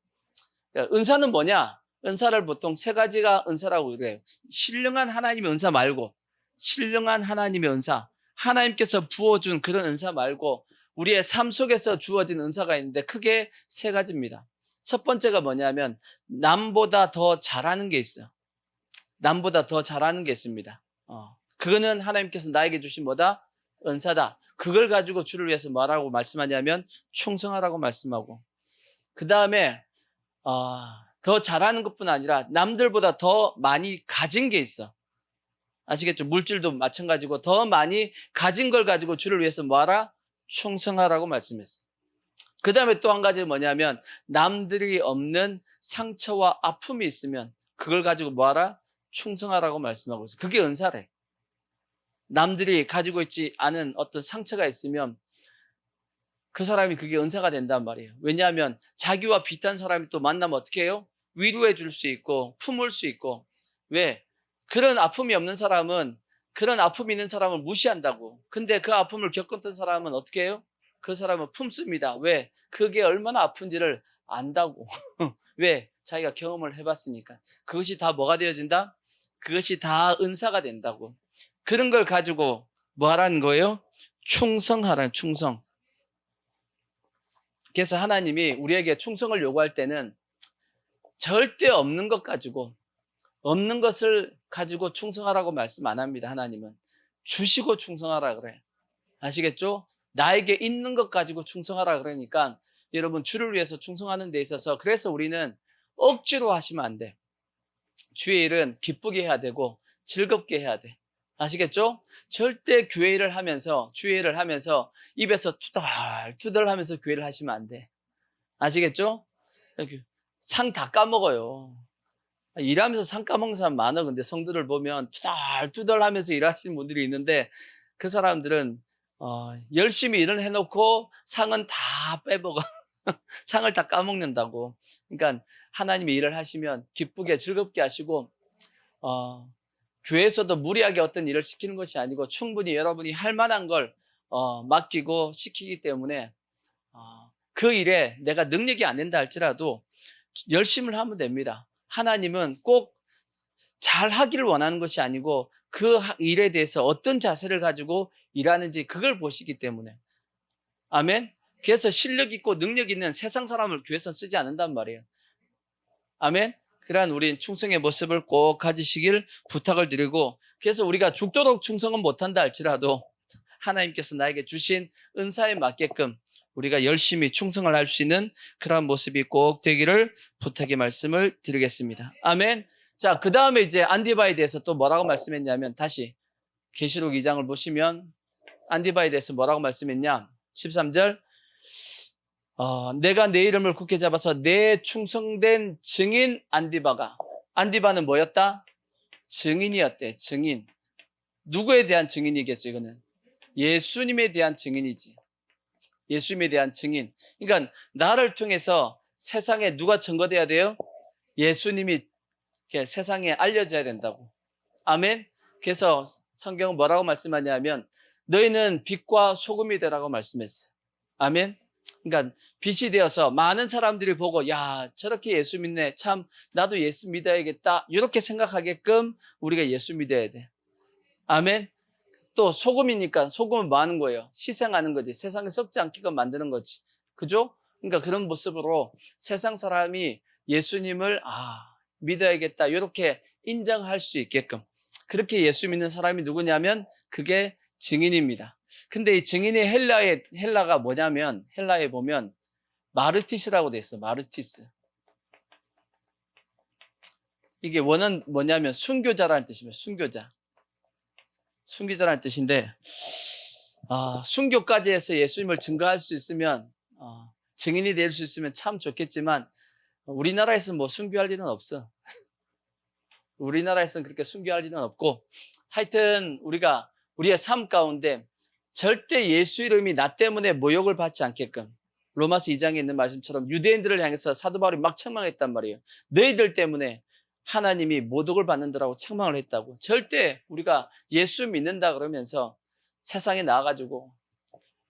그러니까 은사는 뭐냐? 은사를 보통 3가지가 은사라고 그래요. 신령한 하나님의 은사 말고 신령한 하나님의 은사. 하나님께서 부어준 그런 은사 말고 우리의 삶 속에서 주어진 은사가 있는데 크게 3가지입니다. 첫 번째가 뭐냐면 남보다 더 잘하는 게 있어. 남보다 더 잘하는 게 있습니다. 그거는 하나님께서 나에게 주신 뭐다? 은사다. 그걸 가지고 주를 위해서 뭐라고 말씀하냐면 충성하라고 말씀하고 그 다음에 더 잘하는 것뿐 아니라 남들보다 더 많이 가진 게 있어. 아시겠죠? 물질도 마찬가지고 더 많이 가진 걸 가지고 주를 위해서 뭐하라? 충성하라고 말씀했어. 그 다음에 또 한 가지 뭐냐면 남들이 없는 상처와 아픔이 있으면 그걸 가지고 뭐하라? 충성하라고 말씀하고 있어요. 그게 은사래. 남들이 가지고 있지 않은 어떤 상처가 있으면 그 사람이 그게 은사가 된단 말이에요. 왜냐하면 자기와 비슷한 사람이 또 만나면 어떻게 해요? 위로해 줄 수 있고 품을 수 있고 왜? 그런 아픔이 없는 사람은 그런 아픔이 있는 사람을 무시한다고. 근데 그 아픔을 겪었던 사람은 어떻게 해요? 그 사람은 품습니다. 왜? 그게 얼마나 아픈지를 안다고. 왜? 자기가 경험을 해봤으니까. 그것이 다 뭐가 되어진다? 그것이 다 은사가 된다고. 그런 걸 가지고 뭐 하라는 거예요? 충성하라는 충성. 그래서 하나님이 우리에게 충성을 요구할 때는 절대 없는 것 가지고, 없는 것을 가지고 충성하라고 말씀 안 합니다. 하나님은 주시고 충성하라 그래. 아시겠죠? 나에게 있는 것 가지고 충성하라 그러니까 여러분, 주를 위해서 충성하는 데 있어서, 그래서 우리는 억지로 하시면 안 돼. 주의 일은 기쁘게 해야 되고 즐겁게 해야 돼. 아시겠죠? 절대 교회 일을 하면서, 주의 일을 하면서 입에서 투덜투덜 하면서 교회를 하시면 안 돼. 아시겠죠? 상 다 까먹어요. 일하면서 상 까먹는 사람 많아. 근데 성도들 보면 투덜투덜 하면서 일하시는 분들이 있는데, 그 사람들은 열심히 일을 해놓고 상은 다 빼먹어. 상을 다 까먹는다고. 그러니까 하나님이 일을 하시면 기쁘게 즐겁게 하시고, 교회에서도 무리하게 어떤 일을 시키는 것이 아니고 충분히 여러분이 할 만한 걸 맡기고 시키기 때문에, 그 일에 내가 능력이 안 된다 할지라도 열심히 하면 됩니다. 하나님은 꼭 잘하기를 원하는 것이 아니고 그 일에 대해서 어떤 자세를 가지고 일하는지 그걸 보시기 때문에. 아멘. 그래서 실력 있고 능력 있는 세상 사람을 교회에서 쓰지 않는단 말이에요. 아멘. 그러한 우린 충성의 모습을 꼭 가지시길 부탁을 드리고, 그래서 우리가 죽도록 충성은 못한다 할지라도 하나님께서 나에게 주신 은사에 맞게끔 우리가 열심히 충성을 할 수 있는 그런 모습이 꼭 되기를 부탁의 말씀을 드리겠습니다. 아멘. 자, 그 다음에 이제 안디바에 대해서 또 뭐라고 말씀했냐면, 다시 계시록 2장을 보시면 안디바에 대해서 뭐라고 말씀했냐? 13절. 내가 내 이름을 굳게 잡아서 내 충성된 증인 안디바가. 안디바는 뭐였다? 증인이었대. 증인. 누구에 대한 증인이겠어요? 이거는 예수님에 대한 증인이지. 예수님에 대한 증인. 그러니까 나를 통해서 세상에 누가 증거돼야 돼요? 예수님이 세상에 알려져야 된다고. 아멘. 그래서 성경은 뭐라고 말씀하냐면, 너희는 빛과 소금이 되라고 말씀했어요. 아멘. 그러니까 빛이 되어서 많은 사람들이 보고, 야, 저렇게 예수 믿네, 참 나도 예수 믿어야겠다, 이렇게 생각하게끔 우리가 예수 믿어야 돼. 아멘. 또 소금이니까, 소금은 뭐 하는 거예요? 희생하는 거지. 세상에 썩지 않게끔 만드는 거지. 그죠? 그러니까 그런 모습으로 세상 사람이 예수님을 믿어야겠다, 이렇게 인정할 수 있게끔, 그렇게 예수 믿는 사람이 누구냐면 그게 증인입니다. 근데 이 증인의 헬라가 뭐냐면, 헬라에 보면 마르티스라고 돼 있어. 마르티스. 이게 원은 뭐냐면 순교자라는 뜻입니다. 순교자. 순교자라는 뜻인데, 순교까지 해서 예수님을 증거할 수 있으면, 증인이 될 수 있으면 참 좋겠지만, 우리나라에서는 뭐 순교할 일은 없어. 우리나라에서는 그렇게 순교할 일은 없고, 하여튼 우리의 삶 가운데 절대 예수 이름이 나 때문에 모욕을 받지 않게끔, 로마서 2장에 있는 말씀처럼 유대인들을 향해서 사도 바울이 막 책망했단 말이에요. 너희들 때문에 하나님이 모독을 받는다라고 책망을 했다고. 절대 우리가 예수 믿는다 그러면서 세상에 나와가지고,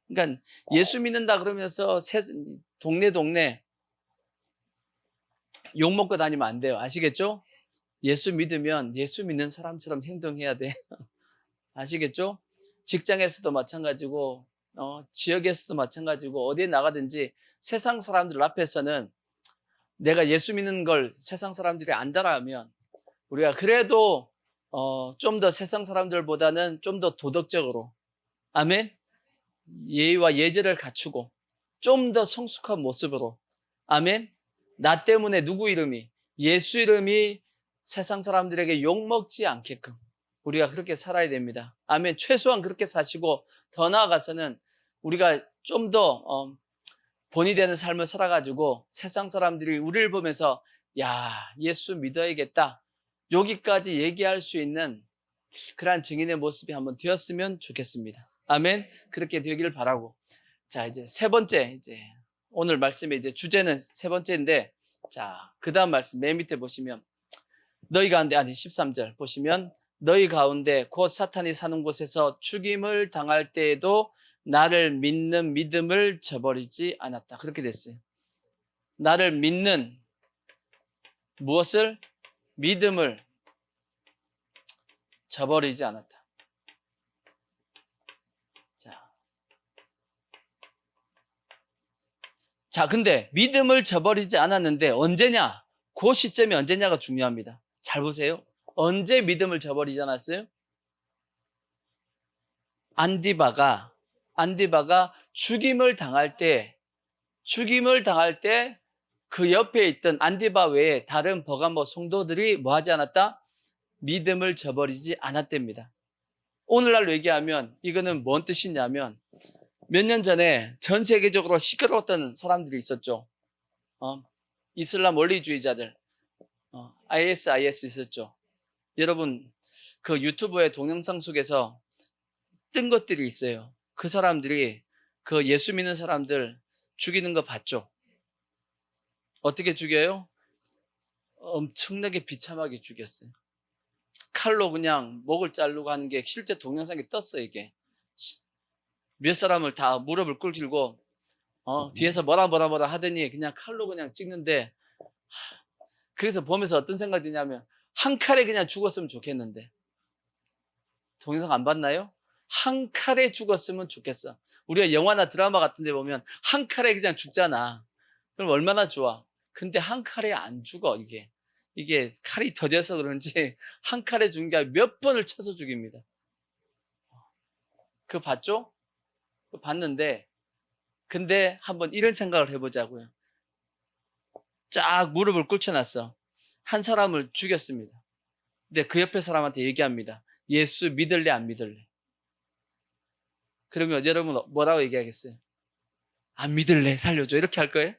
그러니까 예수 믿는다 그러면서 동네 욕먹고 다니면 안 돼요. 아시겠죠? 예수 믿으면 예수 믿는 사람처럼 행동해야 돼. 아시겠죠? 직장에서도 마찬가지고, 지역에서도 마찬가지고, 어디에 나가든지 세상 사람들 앞에서는 내가 예수 믿는 걸 세상 사람들이 안다라 하면, 우리가 그래도 좀 더 세상 사람들보다는 좀 더 도덕적으로, 아멘, 예의와 예절을 갖추고 좀 더 성숙한 모습으로, 아멘, 나 때문에 누구 이름이, 예수 이름이 세상 사람들에게 욕먹지 않게끔 우리가 그렇게 살아야 됩니다. 아멘. 최소한 그렇게 사시고, 더 나아가서는 우리가 좀 더 본이 되는 삶을 살아가지고 세상 사람들이 우리를 보면서, 야, 예수 믿어야겠다, 여기까지 얘기할 수 있는 그러한 증인의 모습이 한번 되었으면 좋겠습니다. 아멘. 그렇게 되기를 바라고. 자, 이제 세 번째, 오늘 말씀의 주제는 세 번째인데, 자, 그 다음 말씀 맨 밑에 보시면, 너희 가운데, 아니 13절 보시면 너희 가운데 곧 사탄이 사는 곳에서 죽임을 당할 때에도 나를 믿는 믿음을 저버리지 않았다. 그렇게 됐어요. 나를 믿는 무엇을? 믿음을 저버리지 않았다. 자, 근데 믿음을 저버리지 않았는데 언제냐? 그 시점이 언제냐가 중요합니다. 잘 보세요. 언제 믿음을 저버리지 않았어요? 안디바가 죽임을 당할 때 그 옆에 있던 안디바 외에 다른 버가모 성도들이 뭐 하지 않았다? 믿음을 저버리지 않았답니다. 오늘날로 얘기하면 이거는 뭔 뜻이냐면 몇 년 전에 전 세계적으로 시끄러웠던 사람들이 있었죠. 이슬람 원리주의자들, IS 있었죠. 여러분 그 유튜브의 동영상 속에서 뜬 것들이 있어요. 그 사람들이 그 예수 믿는 사람들 죽이는 거 봤죠. 어떻게 죽여요? 엄청나게 비참하게 죽였어요. 칼로 그냥 목을 자르고 하는 게 실제 동영상에 떴어요. 이게 몇 사람을 다 무릎을 꿇고 뒤에서 뭐라 하더니 그냥 칼로 그냥 찍는데, 그래서 보면서 어떤 생각이 드냐면 한 칼에 그냥 죽었으면 좋겠는데. 동영상 안 봤나요? 한 칼에 죽었으면 좋겠어. 우리가 영화나 드라마 같은 데 보면 한 칼에 그냥 죽잖아. 그럼 얼마나 좋아. 근데 한 칼에 안 죽어. 이게 칼이 더뎌서 그런지 한 칼에 죽은 게 아니라 몇 번을 쳐서 죽입니다. 그거 봤죠? 그거 봤는데, 근데 한번 이런 생각을 해보자고요. 쫙 무릎을 꿇혀놨어. 한 사람을 죽였습니다. 근데 그 옆에 사람한테 얘기합니다. 예수 믿을래 안 믿을래? 그러면 여러분 뭐라고 얘기하겠어요? 안 믿을래, 살려줘, 이렇게 할 거예요?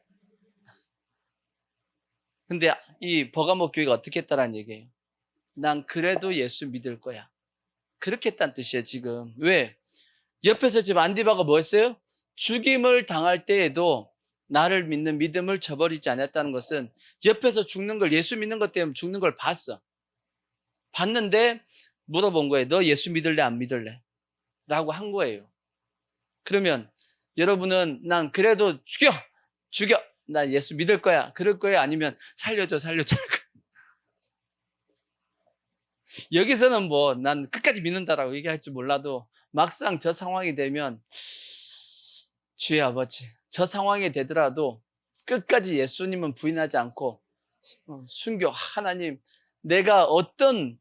근데 이 버가모 교회가 어떻게 했다라는 얘기예요. 난 그래도 예수 믿을 거야. 그렇게 했다는 뜻이에요. 지금 왜? 옆에서 지금 안디바가 뭐 했어요? 죽임을 당할 때에도 나를 믿는 믿음을 저버리지 않았다는 것은 옆에서 죽는 걸, 예수 믿는 것 때문에 죽는 걸 봤는데 물어본 거예요. 너 예수 믿을래 안 믿을래? 라고 한 거예요. 그러면 여러분은 난 그래도 죽여 나 예수 믿을 거야, 그럴 거예요? 아니면 살려줘 여기서는 뭐 난 끝까지 믿는다라고 얘기할지 몰라도 막상 저 상황이 되면 주의 아버지, 저 상황이 되더라도 끝까지 예수님은 부인하지 않고 순교, 하나님 내가 어떤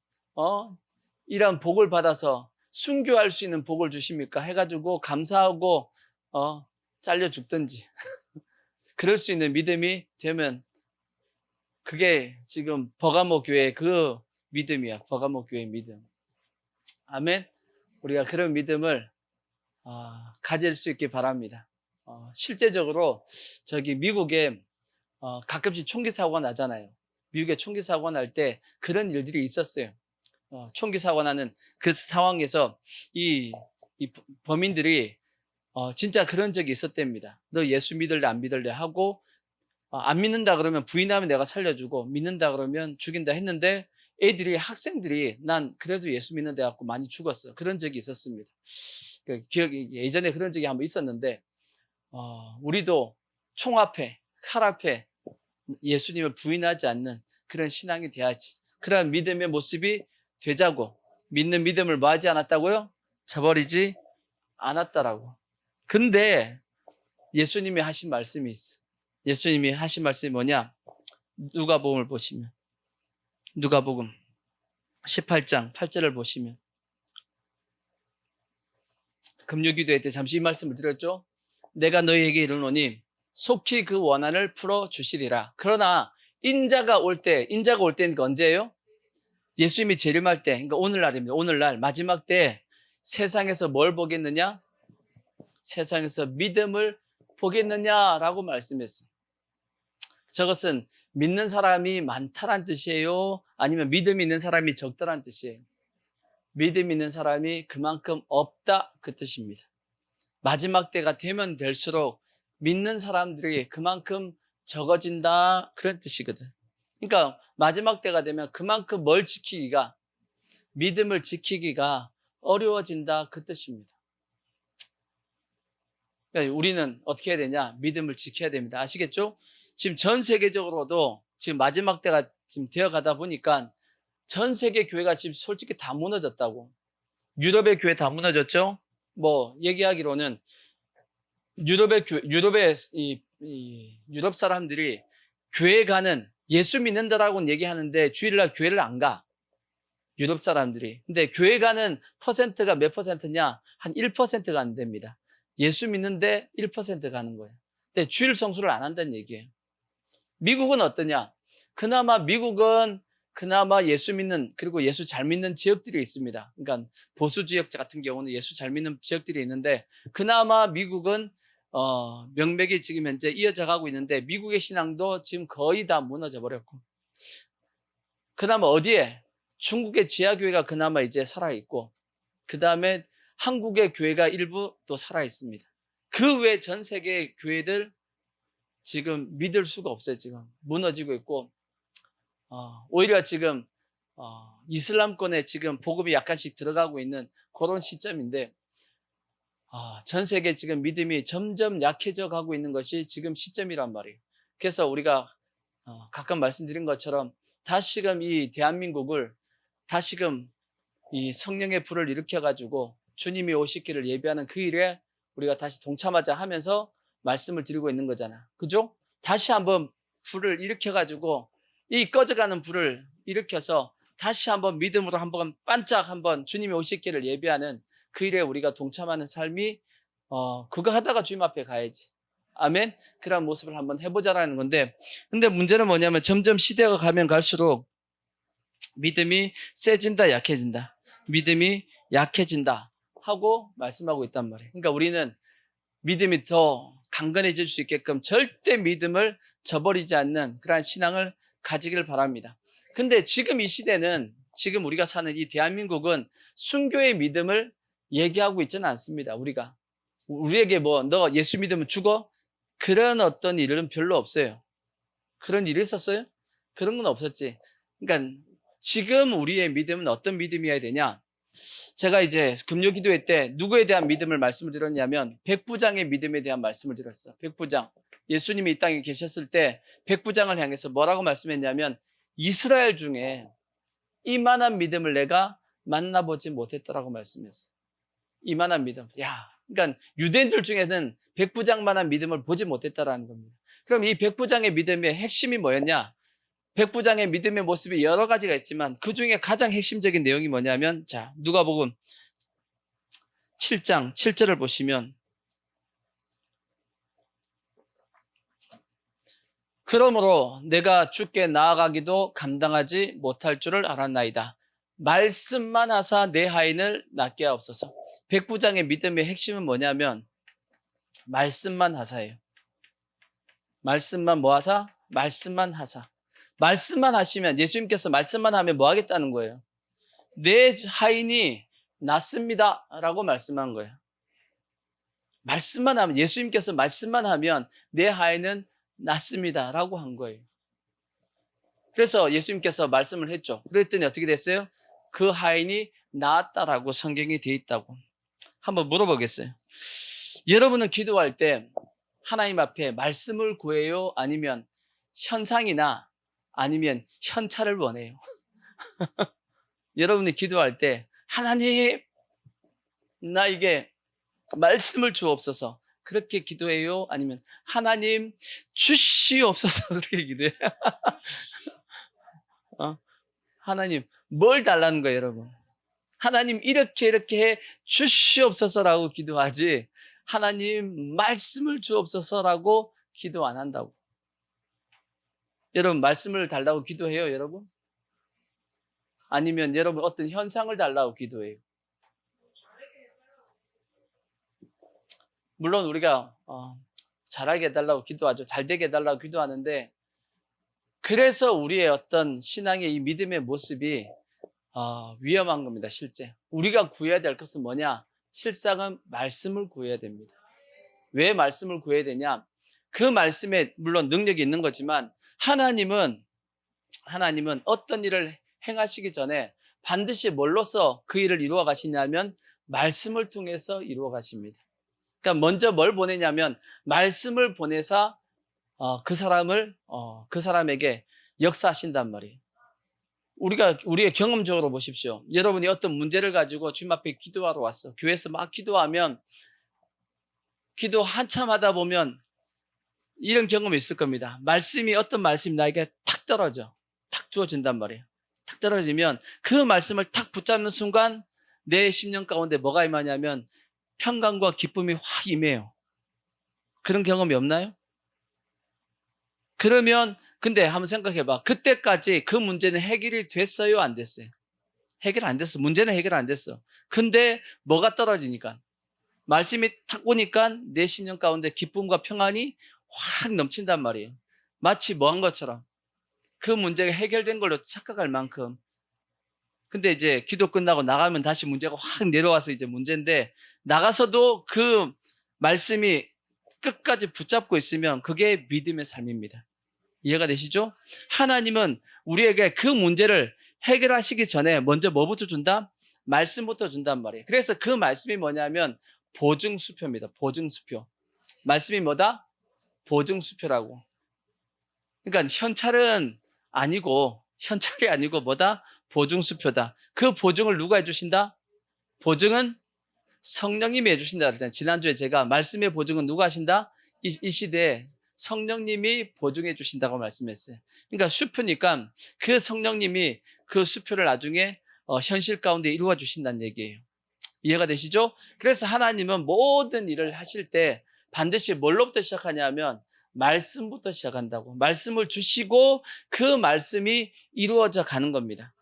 이런 복을 받아서 순교할 수 있는 복을 주십니까? 해가지고 감사하고 잘려 죽든지 그럴 수 있는 믿음이 되면 그게 지금 버가모 교회의 그 믿음이야. 버가모 교회의 믿음. 아멘. 우리가 그런 믿음을 가질 수 있기 바랍니다. 실제적으로 저기 미국에 가끔씩 총기 사고가 나잖아요. 미국에 총기 사고가 날 때 그런 일들이 있었어요. 총기 사고가 나는 그 상황에서 이 범인들이 진짜 그런 적이 있었답니다. 너 예수 믿을래 안 믿을래 하고 안 믿는다 그러면 부인하면 내가 살려주고 믿는다 그러면 죽인다 했는데 학생들이 난 그래도 예수 믿는데 갖고 많이 죽었어. 그런 적이 있었습니다. 기억이 예전에 그런 적이 한번 있었는데 우리도 총 앞에 칼 앞에 예수님을 부인하지 않는 그런 신앙이 돼야지. 그런 믿음의 모습이 되자고. 믿는 믿음을 뭐 하지 않았다고요? 저버리지 않았다라고. 근데 예수님이 하신 말씀이 있어. 예수님이 하신 말씀이 뭐냐? 누가복음을 보시면, 누가복음 18장 8절을 보시면, 금요기도회 때 잠시 이 말씀을 드렸죠. 내가 너희에게 이르노니 속히 그 원한을 풀어주시리라. 그러나 인자가 올 때니까 언제예요? 예수님이 재림할 때, 그러니까 오늘날입니다. 오늘날 마지막 때 세상에서 뭘 보겠느냐? 세상에서 믿음을 보겠느냐라고 말씀했어요. 저것은 믿는 사람이 많다란 뜻이에요? 아니면 믿음 있는 사람이 적다란 뜻이에요? 믿음 있는 사람이 그만큼 없다, 그 뜻입니다. 마지막 때가 되면 될수록 믿는 사람들이 그만큼 적어진다, 그런 뜻이거든. 그러니까 마지막 때가 되면 그만큼 뭘 지키기가, 믿음을 지키기가 어려워진다, 그 뜻입니다. 그러니까 우리는 어떻게 해야 되냐? 믿음을 지켜야 됩니다. 아시겠죠? 지금 전 세계적으로도 지금 마지막 때가 지금 되어 가다 보니까 전 세계 교회가 지금 솔직히 다 무너졌다고. 유럽의 교회 다 무너졌죠? 뭐 얘기하기로는 유럽의 유럽 사람들이 교회 가는, 예수 믿는다라고는 얘기하는데 주일날 교회를 안 가. 유럽 사람들이. 근데 교회 가는 퍼센트가 몇 퍼센트냐? 한 1%가 안 됩니다. 예수 믿는데 1% 가는 거예요. 근데 주일 성수를 안 한다는 얘기예요. 미국은 어떠냐? 미국은 그나마 예수 믿는, 그리고 예수 잘 믿는 지역들이 있습니다. 그러니까 보수 지역 같은 경우는 예수 잘 믿는 지역들이 있는데, 그나마 미국은 명맥이 지금 현재 이어져 가고 있는데, 미국의 신앙도 지금 거의 다 무너져 버렸고, 그나마 어디에? 중국의 지하교회가 그나마 이제 살아있고, 그 다음에 한국의 교회가 일부 또 살아있습니다. 그 외 전 세계 교회들 지금 믿을 수가 없어요. 지금 무너지고 있고, 오히려 지금 이슬람권에 지금 복음이 약간씩 들어가고 있는 그런 시점인데, 전 세계 지금 믿음이 점점 약해져 가고 있는 것이 지금 시점이란 말이에요. 그래서 우리가 가끔 말씀드린 것처럼 다시금 이 대한민국을 다시금 이 성령의 불을 일으켜가지고 주님이 오시기를 예비하는 그 일에 우리가 다시 동참하자 하면서 말씀을 드리고 있는 거잖아. 그죠? 다시 한번 불을 일으켜가지고 이 꺼져가는 불을 일으켜서 다시 한번 믿음으로 한번 반짝 한번 주님이 오시기를 예비하는 그 일에 우리가 동참하는 삶이 그거 하다가 주님 앞에 가야지. 아멘? 그런 모습을 한번 해보자라는 건데, 근데 문제는 뭐냐면 점점 시대가 가면 갈수록 믿음이 세진다, 약해진다. 믿음이 약해진다 하고 말씀하고 있단 말이에요. 그러니까 우리는 믿음이 더 강건해질 수 있게끔 절대 믿음을 저버리지 않는 그러한 신앙을 가지기를 바랍니다. 근데 지금 이 시대는, 지금 우리가 사는 이 대한민국은 순교의 믿음을 얘기하고 있지는 않습니다. 우리에게 너 예수 믿으면 죽어? 그런 어떤 일은 별로 없어요. 그런 일이 있었어요? 그런 건 없었지. 그러니까 지금 우리의 믿음은 어떤 믿음이어야 되냐? 제가 이제 금요 기도회 때 누구에 대한 믿음을 말씀을 드렸냐면 백부장의 믿음에 대한 말씀을 드렸어. 백부장. 예수님이 이 땅에 계셨을 때 백부장을 향해서 뭐라고 말씀했냐면, 이스라엘 중에 이만한 믿음을 내가 만나보지 못했다라고 말씀했어. 이만한 믿음. 그러니까 유대인들 중에는 백부장만한 믿음을 보지 못했다라는 겁니다. 그럼 이 백부장의 믿음의 핵심이 뭐였냐? 백부장의 믿음의 모습이 여러 가지가 있지만 그 중에 가장 핵심적인 내용이 뭐냐면, 자, 누가복음 7장 7절을 보시면, 그러므로 내가 주께 나아가기도 감당하지 못할 줄을 알았나이다. 말씀만 하사 내 하인을 낫게 하옵소서. 백부장의 믿음의 핵심은 뭐냐면 말씀만 하사예요. 말씀만 뭐 하사? 말씀만 하사. 말씀만 하시면, 예수님께서 말씀만 하면 뭐 하겠다는 거예요? 내 하인이 낫습니다 라고 말씀한 거예요. 말씀만 하면, 예수님께서 말씀만 하면 내 하인은 낫습니다 라고 한 거예요. 그래서 예수님께서 말씀을 했죠. 그랬더니 어떻게 됐어요? 그 하인이 나았다라고 성경에 되어 있다고. 한번 물어보겠어요. 여러분은 기도할 때 하나님 앞에 말씀을 구해요? 아니면 현상이나 아니면 현찰을 원해요? 여러분이 기도할 때 하나님 나에게 말씀을 주옵소서 그렇게 기도해요? 아니면 하나님 주시옵소서 그렇게 기도해요? 하나님 뭘 달라는 거예요, 여러분? 하나님 이렇게 해 주시옵소서라고 기도하지 하나님 말씀을 주옵소서라고 기도 안 한다고. 여러분 말씀을 달라고 기도해요, 여러분? 아니면 여러분 어떤 현상을 달라고 기도해요? 물론 우리가 잘하게 해달라고 기도하죠. 잘되게 해달라고 기도하는데, 그래서 우리의 어떤 신앙의 이 믿음의 모습이 위험한 겁니다. 실제 우리가 구해야 될 것은 뭐냐? 실상은 말씀을 구해야 됩니다. 왜 말씀을 구해야 되냐? 그 말씀에 물론 능력이 있는 거지만 하나님은 하나님은 어떤 일을 행하시기 전에 반드시 뭘로써 그 일을 이루어 가시냐면 말씀을 통해서 이루어 가십니다. 그러니까 먼저 뭘 보내냐면 말씀을 보내사 그 사람에게 역사하신단 말이에요. 우리의 경험적으로 보십시오. 여러분이 어떤 문제를 가지고 주님 앞에 기도하러 왔어. 교회에서 막 기도하면 기도 한참 하다 보면 이런 경험이 있을 겁니다. 어떤 말씀이 나에게 탁 떨어져. 탁 주어진단 말이에요. 탁 떨어지면 그 말씀을 탁 붙잡는 순간 내 심령 가운데 뭐가 임하냐면 평강과 기쁨이 확 임해요. 그런 경험이 없나요? 그러면 근데 한번 생각해봐. 그때까지 그 문제는 해결이 됐어요? 안 됐어요? 해결 안 됐어. 문제는 해결 안 됐어. 근데 뭐가 떨어지니까? 말씀이 탁 오니까 내 심령 가운데 기쁨과 평안이 확 넘친단 말이에요. 마치 뭐 한 것처럼. 그 문제가 해결된 걸로 착각할 만큼. 근데 이제 기도 끝나고 나가면 다시 문제가 확 내려와서 이제 문제인데 나가서도 그 말씀이 끝까지 붙잡고 있으면 그게 믿음의 삶입니다. 이해가 되시죠? 하나님은 우리에게 그 문제를 해결하시기 전에 먼저 뭐부터 준다? 말씀부터 준단 말이에요. 그래서 그 말씀이 뭐냐면 보증수표입니다. 보증수표. 말씀이 뭐다? 보증수표라고. 그러니까 현찰이 아니고 뭐다? 보증수표다. 그 보증을 누가 해주신다? 보증은 성령님이 해주신다 그랬잖아요. 지난주에 제가 말씀의 보증은 누가 하신다? 이 시대에 성령님이 보증해 주신다고 말씀했어요. 그러니까 수표니까 그 성령님이 그 수표를 나중에 현실 가운데 이루어 주신다는 얘기예요. 이해가 되시죠? 그래서 하나님은 모든 일을 하실 때 반드시 뭘로부터 시작하냐면 말씀부터 시작한다고. 말씀을 주시고 그 말씀이 이루어져 가는 겁니다.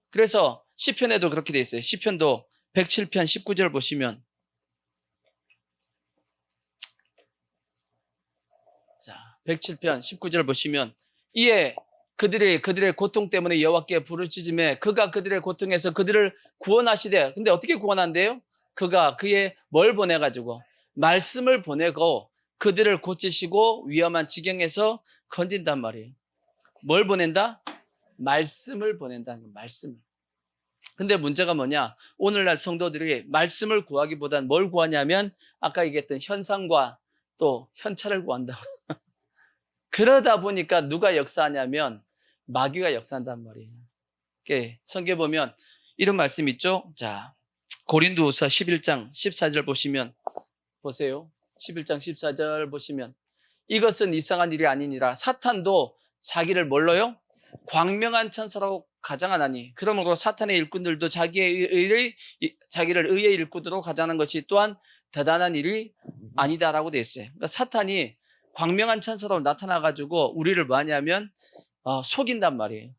그래서 시편에도 그렇게 돼 있어요. 시편도 107편 19절 보시면 자, 107편 19절 보시면 이에 그들의 고통 때문에 여호와께 부르짖음에 그가 그들의 고통에서 그들을 구원하시되 근데 어떻게 구원한대요? 그가 그의 뭘 보내가지고 말씀을 보내고 그들을 고치시고 위험한 지경에서 건진단 말이에요. 뭘 보낸다? 말씀을 보낸다는 거예요. 말씀을. 근데 문제가 뭐냐? 오늘날 성도들이 말씀을 구하기보단 뭘 구하냐면 아까 얘기했던 현상과 또 현찰을 구한다고. 그러다 보니까 누가 역사하냐면 마귀가 역사한단 말이에요. 성경에 보면 이런 말씀 있죠? 자, 고린도후서 11장 14절 보시면 보세요. 11장 14절 보시면 이것은 이상한 일이 아니니라 사탄도 자기를 뭘로요? 광명한 천사라고 가장하나니 그러므로 사탄의 일꾼들도 자기를 의의 일꾼으로 가장하는 것이 또한 대단한 일이 아니다라고 되어 있어요. 그러니까 사탄이 광명한 천사로 나타나가지고 우리를 뭐 하냐면 속인단 말이에요.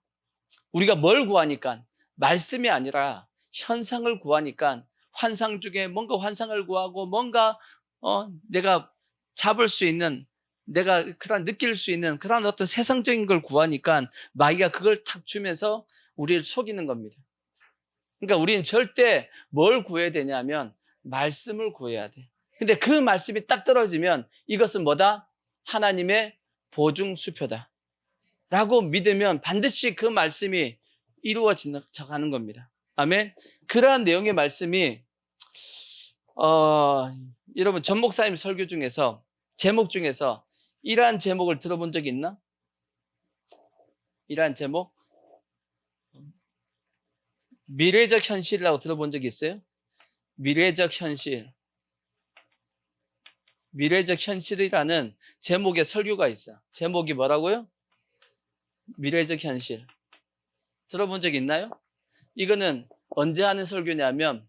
우리가 뭘 구하니까 말씀이 아니라 현상을 구하니까 환상 중에 뭔가 환상을 구하고 뭔가 내가 잡을 수 있는 내가 느낄 수 있는 그런 어떤 세상적인 걸 구하니까 마귀가 그걸 탁 주면서 우리를 속이는 겁니다. 그러니까 우리는 절대 뭘 구해야 되냐면 말씀을 구해야 돼. 근데 그 말씀이 딱 떨어지면 이것은 뭐다? 하나님의 보증수표다. 라고 믿으면 반드시 그 말씀이 이루어져 가는 겁니다. 아멘. 그러한 내용의 말씀이 여러분 전 목사님 설교 중에서 제목 중에서 이러한 제목을 들어본 적이 있나? 이러한 제목? 미래적 현실이라고 들어본 적이 있어요? 미래적 현실. 미래적 현실이라는 제목의 설교가 있어. 제목이 뭐라고요? 미래적 현실. 들어본 적 있나요? 이거는 언제 하는 설교냐면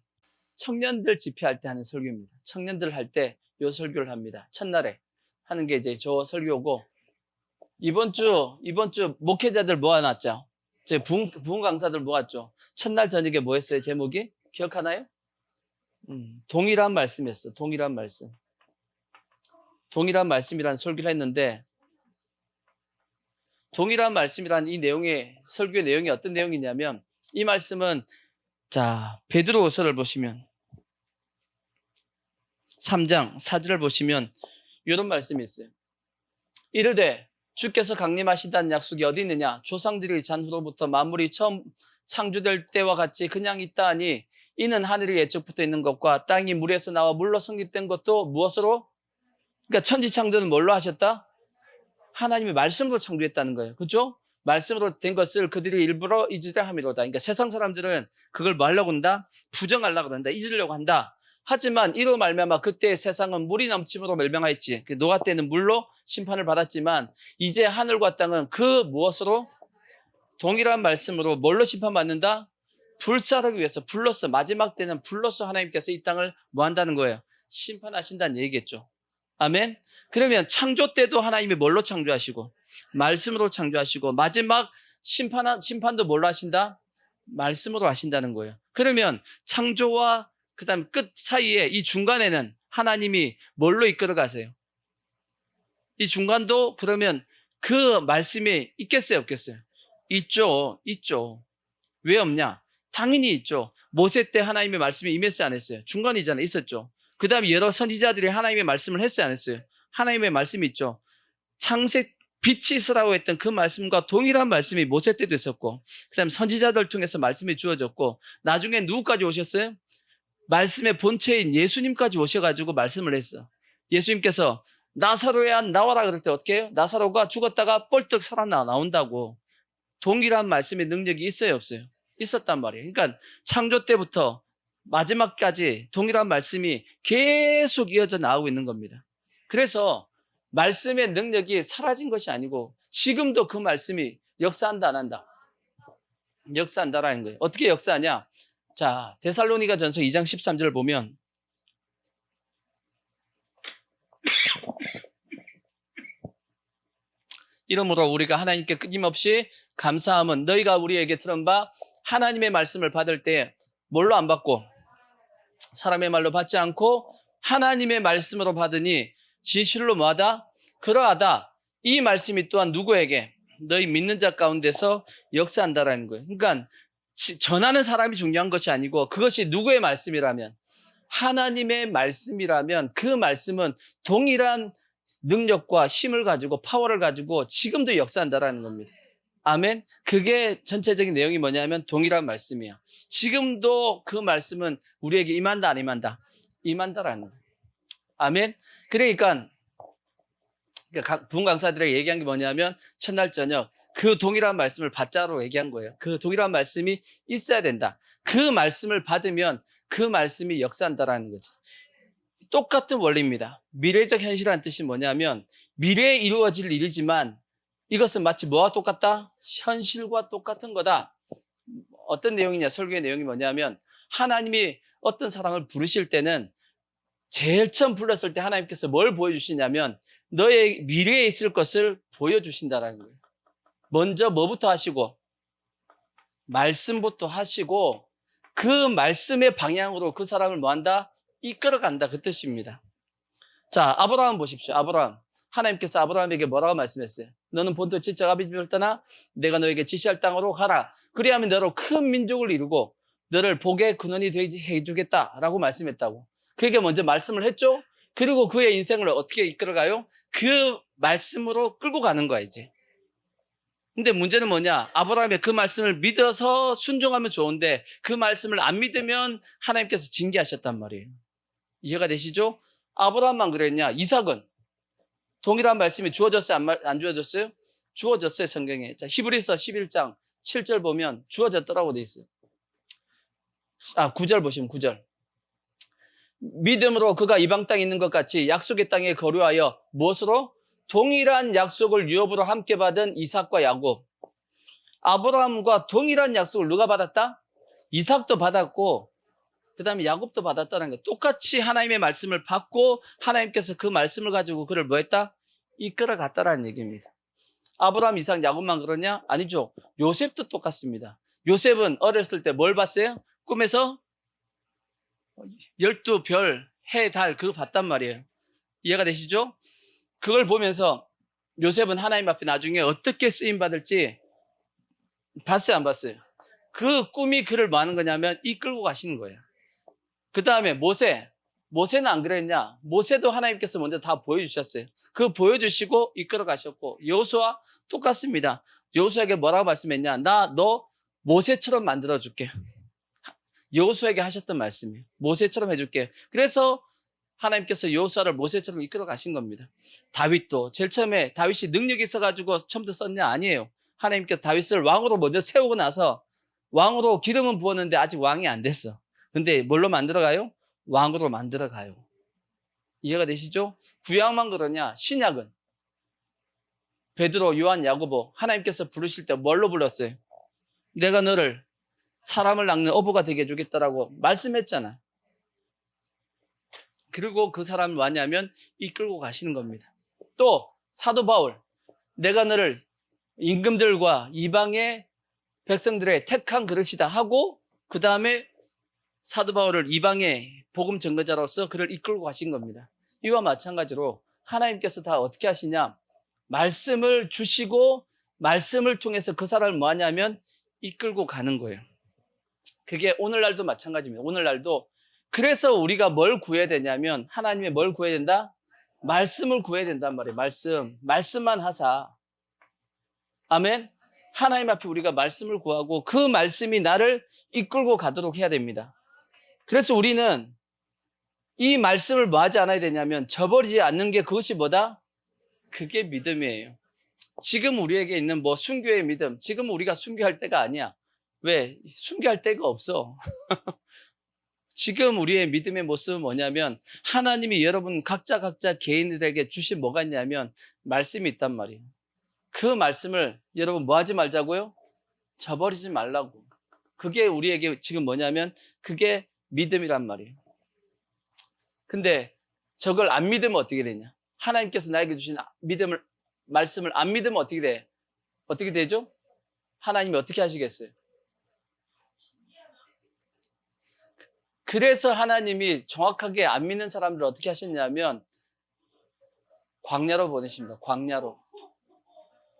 청년들 집회할 때 하는 설교입니다. 청년들 할 때 요 설교를 합니다. 첫날에 하는 게 이제 저 설교고 이번 주 목회자들 모아놨죠. 제 부흥 강사들 모았죠. 첫날 저녁에 뭐 했어요? 제목이? 기억하나요? 동일한 말씀이었어. 동일한 말씀. 동일한 말씀이라는 설교를 했는데 동일한 말씀이라는 이 내용의 설교의 내용이 어떤 내용이냐면 이 말씀은 자 베드로후서를 보시면 3장 4절을 보시면 이런 말씀이 있어요. 이르되 주께서 강림하신다는 약속이 어디 있느냐? 조상들이 잔후로부터 만물이 처음 창조될 때와 같이 그냥 있다 하니 이는 하늘이 예적부터 있는 것과 땅이 물에서 나와 물로 성립된 것도 무엇으로? 그러니까 천지창조는 뭘로 하셨다? 하나님의 말씀으로 창조했다는 거예요. 그렇죠? 말씀으로 된 것을 그들이 일부러 잊으려 함이로다. 그러니까 세상 사람들은 그걸 뭐 하려고 한다? 부정하려고 한다. 잊으려고 한다. 하지만 이로 말미암아 그때 세상은 물이 넘침으로 멸망하였지. 노아 때는 물로 심판을 받았지만 이제 하늘과 땅은 그 무엇으로? 동일한 말씀으로 뭘로 심판받는다? 불사르기 위해서 불로서 마지막 때는 불로서 하나님께서 이 땅을 뭐 한다는 거예요? 심판하신다는 얘기겠죠. 아멘. 그러면 창조 때도 하나님이 뭘로 창조하시고 말씀으로 창조하시고 마지막 심판도 뭘로 하신다? 말씀으로 하신다는 거예요. 그러면 창조와 그다음 끝 사이에 이 중간에는 하나님이 뭘로 이끌어 가세요? 이 중간도 그러면 그 말씀이 있겠어요, 없겠어요? 있죠. 왜 없냐? 당연히 있죠. 모세 때 하나님의 말씀이 임했어요, 안 했어요? 중간이잖아요, 있었죠. 그 다음에 여러 선지자들이 하나님의 말씀을 했어요, 안 했어요? 하나님의 말씀이 있죠. 창세 빛이 있으라고 했던 그 말씀과 동일한 말씀이 모세 때도 있었고, 그 다음에 선지자들 통해서 말씀이 주어졌고, 나중에 누구까지 오셨어요? 말씀의 본체인 예수님까지 오셔가지고 말씀을 했어. 예수님께서 나사로야 나와라 그럴 때 어떻게 해요? 나사로가 죽었다가 뻘떡 살아나온다고. 동일한 말씀의 능력이 있어요, 없어요? 있었단 말이에요. 그러니까 창조 때부터 마지막까지 동일한 말씀이 계속 이어져 나오고 있는 겁니다. 그래서 말씀의 능력이 사라진 것이 아니고 지금도 그 말씀이 역사한다, 안 한다? 역사한다라는 거예요. 어떻게 역사하냐? 자, 데살로니가 전서 2장 13절 보면 이러므로 우리가 하나님께 끊임없이 감사함은 너희가 우리에게 들은 바 하나님의 말씀을 받을 때 뭘로 안 받고 사람의 말로 받지 않고 하나님의 말씀으로 받으니 진실로 뭐하다? 그러하다. 이 말씀이 또한 누구에게? 너희 믿는 자 가운데서 역사한다라는 거예요. 그러니까 전하는 사람이 중요한 것이 아니고 그것이 누구의 말씀이라면 하나님의 말씀이라면 그 말씀은 동일한 능력과 힘을 가지고 파워를 가지고 지금도 역사한다라는 겁니다. 아멘. 그게 전체적인 내용이 뭐냐면 동일한 말씀이야. 지금도 그 말씀은 우리에게 임한다, 안 임한다? 임한다라는 거예요. 아멘. 그러니까 부흥 강사들에게 얘기한 게 뭐냐면 첫날 저녁 그 동일한 말씀을 받자로 얘기한 거예요. 그 동일한 말씀이 있어야 된다. 그 말씀을 받으면 그 말씀이 역사한다라는 거죠. 똑같은 원리입니다. 미래적 현실이라는 뜻이 뭐냐면 미래에 이루어질 일이지만 이것은 마치 뭐와 똑같다? 현실과 똑같은 거다. 어떤 내용이냐? 설교의 내용이 뭐냐면 하나님이 어떤 사람을 부르실 때는 제일 처음 불렀을 때 하나님께서 뭘 보여주시냐면 너의 미래에 있을 것을 보여주신다라는 거예요. 먼저 뭐부터 하시고? 말씀부터 하시고 그 말씀의 방향으로 그 사람을 뭐한다? 이끌어간다 그 뜻입니다. 자, 아브라함 보십시오. 아브라함. 하나님께서 아브라함에게 뭐라고 말씀했어요? 너는 본토 지적 아비 집을 떠나 내가 너에게 지시할 땅으로 가라. 그리하면 너로 큰 민족을 이루고 너를 복의 근원이 되게 해주겠다라고 말씀했다고. 그에게 먼저 말씀을 했죠. 그리고 그의 인생을 어떻게 이끌어가요? 그 말씀으로 끌고 가는 거야 이제. 근데 문제는 뭐냐? 아브라함의 그 말씀을 믿어서 순종하면 좋은데 그 말씀을 안 믿으면 하나님께서 징계하셨단 말이에요. 이해가 되시죠? 아브라함만 그랬냐? 이삭은 동일한 말씀이 주어졌어요? 안 주어졌어요? 주어졌어요, 성경에. 자, 히브리서 11장 7절 보면 주어졌더라고 돼 있어요. 9절 보시면 9절. 믿음으로 그가 이방 땅에 있는 것 같이 약속의 땅에 거류하여 무엇으로? 동일한 약속을 유업으로 함께 받은 이삭과 야곱. 아브라함과 동일한 약속을 누가 받았다? 이삭도 받았고 그 다음에 야곱도 받았다는 거예요. 똑같이 하나님의 말씀을 받고 하나님께서 그 말씀을 가지고 그를 뭐 했다? 이끌어갔다라는 얘기입니다. 아브라함, 이삭, 야곱만 그러냐? 아니죠. 요셉도 똑같습니다. 요셉은 어렸을 때 뭘 봤어요? 꿈에서 12별, 해, 달 그거 봤단 말이에요. 이해가 되시죠? 그걸 보면서 요셉은 하나님 앞에 나중에 어떻게 쓰임받을지 봤어요, 안 봤어요? 그 꿈이 그를 뭐 하는 거냐면 이끌고 가시는 거예요. 그 다음에 모세. 모세는 안 그랬냐? 모세도 하나님께서 먼저 다 보여주셨어요. 그 보여주시고 이끌어 가셨고, 여호수아 똑같습니다. 여호수아에게 뭐라고 말씀했냐? 너 모세처럼 만들어줄게. 여호수아에게 하셨던 말씀이에요. 모세처럼 해줄게. 그래서 하나님께서 여호수아를 모세처럼 이끌어 가신 겁니다. 다윗도 제일 처음에 다윗이 능력이 있어가지고 처음부터 썼냐? 아니에요. 하나님께서 다윗을 왕으로 먼저 세우고 나서 왕으로 기름은 부었는데 아직 왕이 안 됐어. 근데 뭘로 만들어가요? 왕으로 만들어가요. 이해가 되시죠? 구약만 그러냐? 신약은 베드로, 요한, 야고보 하나님께서 부르실 때 뭘로 불렀어요? 내가 너를 사람을 낚는 어부가 되게 해주겠다라고 말씀했잖아. 그리고 그 사람이 뭐냐면 이끌고 가시는 겁니다. 또 사도 바울, 내가 너를 임금들과 이방의 백성들의 택한 그릇이다 하고, 그 다음에 사도 바울을 이방의 복음 전거자로서 그를 이끌고 가신 겁니다. 이와 마찬가지로 하나님께서 다 어떻게 하시냐? 말씀을 주시고 말씀을 통해서 그 사람을 뭐 하냐면 이끌고 가는 거예요. 그게 오늘날도 마찬가지입니다. 오늘날도. 그래서 우리가 뭘 구해야 되냐면, 하나님의 뭘 구해야 된다? 말씀을 구해야 된단 말이에요. 말씀만 하사. 아멘. 하나님 앞에 우리가 말씀을 구하고 그 말씀이 나를 이끌고 가도록 해야 됩니다. 그래서 우리는 이 말씀을 뭐 하지 않아야 되냐면 저버리지 않는 게, 그것이 뭐다? 그게 믿음이에요. 지금 우리에게 있는 뭐 순교의 믿음, 지금 우리가 순교할 때가 아니야. 왜? 순교할 때가 없어. 지금 우리의 믿음의 모습은 뭐냐면, 하나님이 여러분 각자 개인들에게 주신 뭐가 있냐면 말씀이 있단 말이에요. 그 말씀을 여러분 뭐 하지 말자고요? 저버리지 말라고. 그게 우리에게 지금 뭐냐면 그게 믿음이란 말이에요. 근데 저걸 안 믿으면 어떻게 되냐? 하나님께서 나에게 주신 말씀을 안 믿으면 어떻게 돼? 어떻게 되죠? 하나님이 어떻게 하시겠어요? 그래서 하나님이 정확하게 안 믿는 사람들을 어떻게 하셨냐면 광야로 보내십니다. 광야로.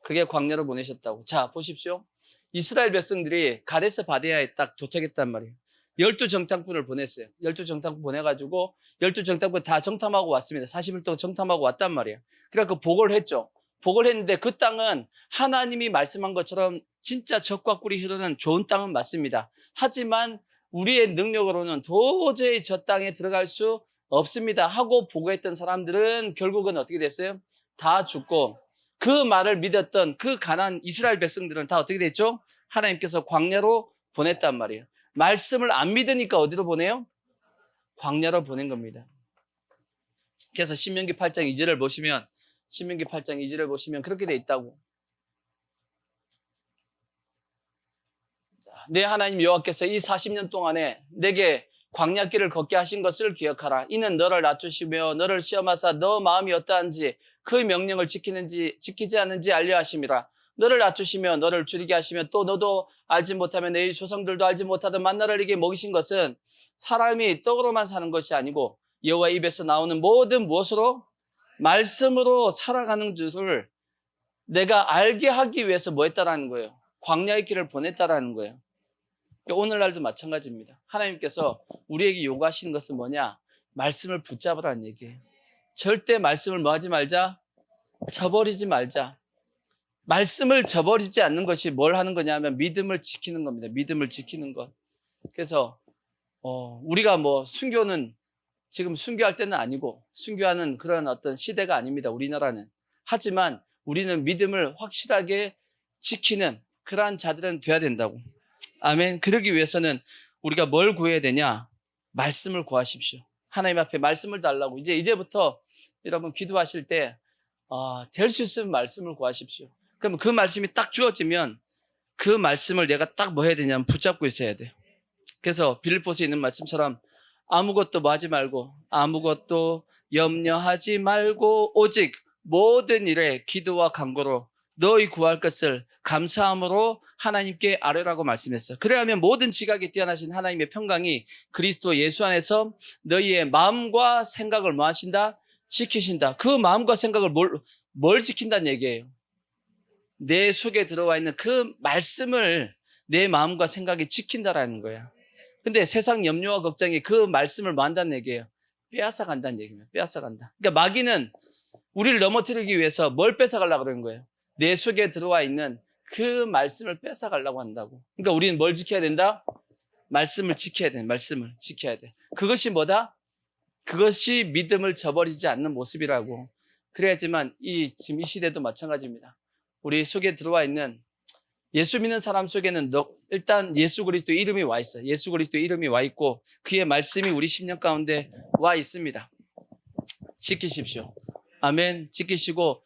그게 광야로 보내셨다고. 자, 보십시오. 이스라엘 백성들이 가데스 바네아에 딱 도착했단 말이에요. 12정탐꾼을 보냈어요. 12정탐꾼 보내가지고 12정탐꾼 다 정탐하고 왔습니다. 40일 동안 정탐하고 왔단 말이에요. 그래서 보고를 했죠. 보고를 했는데 그 땅은 하나님이 말씀한 것처럼 진짜 젖과 꿀이 흐르는 좋은 땅은 맞습니다. 하지만 우리의 능력으로는 도저히 저 땅에 들어갈 수 없습니다 하고 보고했던 사람들은 결국은 어떻게 됐어요? 다 죽고, 그 말을 믿었던 그 가난한 이스라엘 백성들은 다 어떻게 됐죠? 하나님께서 광야로 보냈단 말이에요. 말씀을 안 믿으니까 어디로 보내요? 광야로 보낸 겁니다. 그래서 신명기 8장 2절을 보시면, 신명기 8장 2절을 보시면 그렇게 돼 있다고. 내 하나님 여호와께서 이 40년 동안에 내게 광야길을 걷게 하신 것을 기억하라. 이는 너를 낮추시며 너를 시험하사 너 마음이 어떠한지 그 명령을 지키지 않는지 알려 하심이라. 너를 낮추시며 너를 줄이게 하시며 또 너도 알지 못하며 내 조상들도 알지 못하던 만나를 네게 먹이신 것은 사람이 떡으로만 사는 것이 아니고 여호와 입에서 나오는 모든 무엇으로? 말씀으로 살아가는 줄을 내가 알게 하기 위해서 뭐 했다라는 거예요? 광야의 길을 보냈다라는 거예요. 오늘날도 마찬가지입니다. 하나님께서 우리에게 요구하시는 것은 뭐냐? 말씀을 붙잡으라는 얘기예요. 절대 말씀을 뭐 하지 말자? 저버리지 말자. 말씀을 저버리지 않는 것이 뭘 하는 거냐면 믿음을 지키는 겁니다. 믿음을 지키는 것. 그래서 우리가 뭐 순교는 지금 순교할 때는 아니고 순교하는 그런 어떤 시대가 아닙니다. 우리나라는. 하지만 우리는 믿음을 확실하게 지키는 그러한 자들은 돼야 된다고. 아멘. 그러기 위해서는 우리가 뭘 구해야 되냐? 말씀을 구하십시오. 하나님 앞에 말씀을 달라고. 이제부터 여러분 기도하실 때 될 수 있으면 말씀을 구하십시오. 그럼 그 말씀이 딱 주어지면 그 말씀을 내가 딱 뭐 해야 되냐면 붙잡고 있어야 돼요. 그래서 빌립보서에 있는 말씀처럼 아무것도 뭐 하지 말고, 아무것도 염려하지 말고 오직 모든 일에 기도와 간구로 너희 구할 것을 감사함으로 하나님께 아뢰라고 말씀했어요. 그래야면 모든 지각에 뛰어나신 하나님의 평강이 그리스도 예수 안에서 너희의 마음과 생각을 뭐 하신다? 지키신다. 그 마음과 생각을 뭘 지킨다는 얘기예요? 내 속에 들어와 있는 그 말씀을 내 마음과 생각이 지킨다라는 거야. 근데 세상 염려와 걱정이 그 말씀을 뭐 한다는 얘기예요? 빼앗아 간다는 얘기입니다. 빼앗아 간다. 그러니까 마귀는 우리를 넘어뜨리기 위해서 뭘 뺏어 가려고 그러는 거예요? 내 속에 들어와 있는 그 말씀을 뺏어 가려고 한다고. 그러니까 우리는 뭘 지켜야 된다? 말씀을 지켜야 돼. 말씀을 지켜야 돼. 그것이 뭐다? 그것이 믿음을 저버리지 않는 모습이라고. 그래야지만 지금 이 시대도 마찬가지입니다. 우리 속에 들어와 있는 예수 믿는 사람 속에는 일단 예수 그리스도 이름이 와 있어요. 예수 그리스도 이름이 와 있고 그의 말씀이 우리 심령 가운데 와 있습니다. 지키십시오. 아멘. 지키시고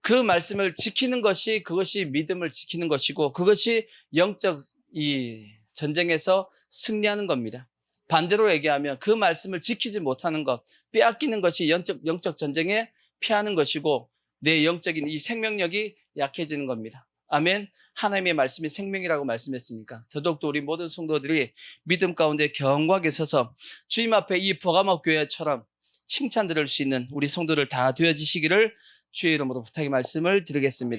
그 말씀을 지키는 것이 그것이 믿음을 지키는 것이고 그것이 영적 이 전쟁에서 승리하는 겁니다. 반대로 얘기하면 그 말씀을 지키지 못하는 것, 빼앗기는 것이 영적 전쟁에 피하는 것이고 내 영적인 이 생명력이 약해지는 겁니다. 아멘. 하나님의 말씀이 생명이라고 말씀했으니까 더더욱더 우리 모든 성도들이 믿음 가운데 견고하게 서서 주님 앞에 이 버가모 교회처럼 칭찬 들을 수 있는 우리 성도들 다 되어지시기를 주의 이름으로 부탁의 말씀을 드리겠습니다.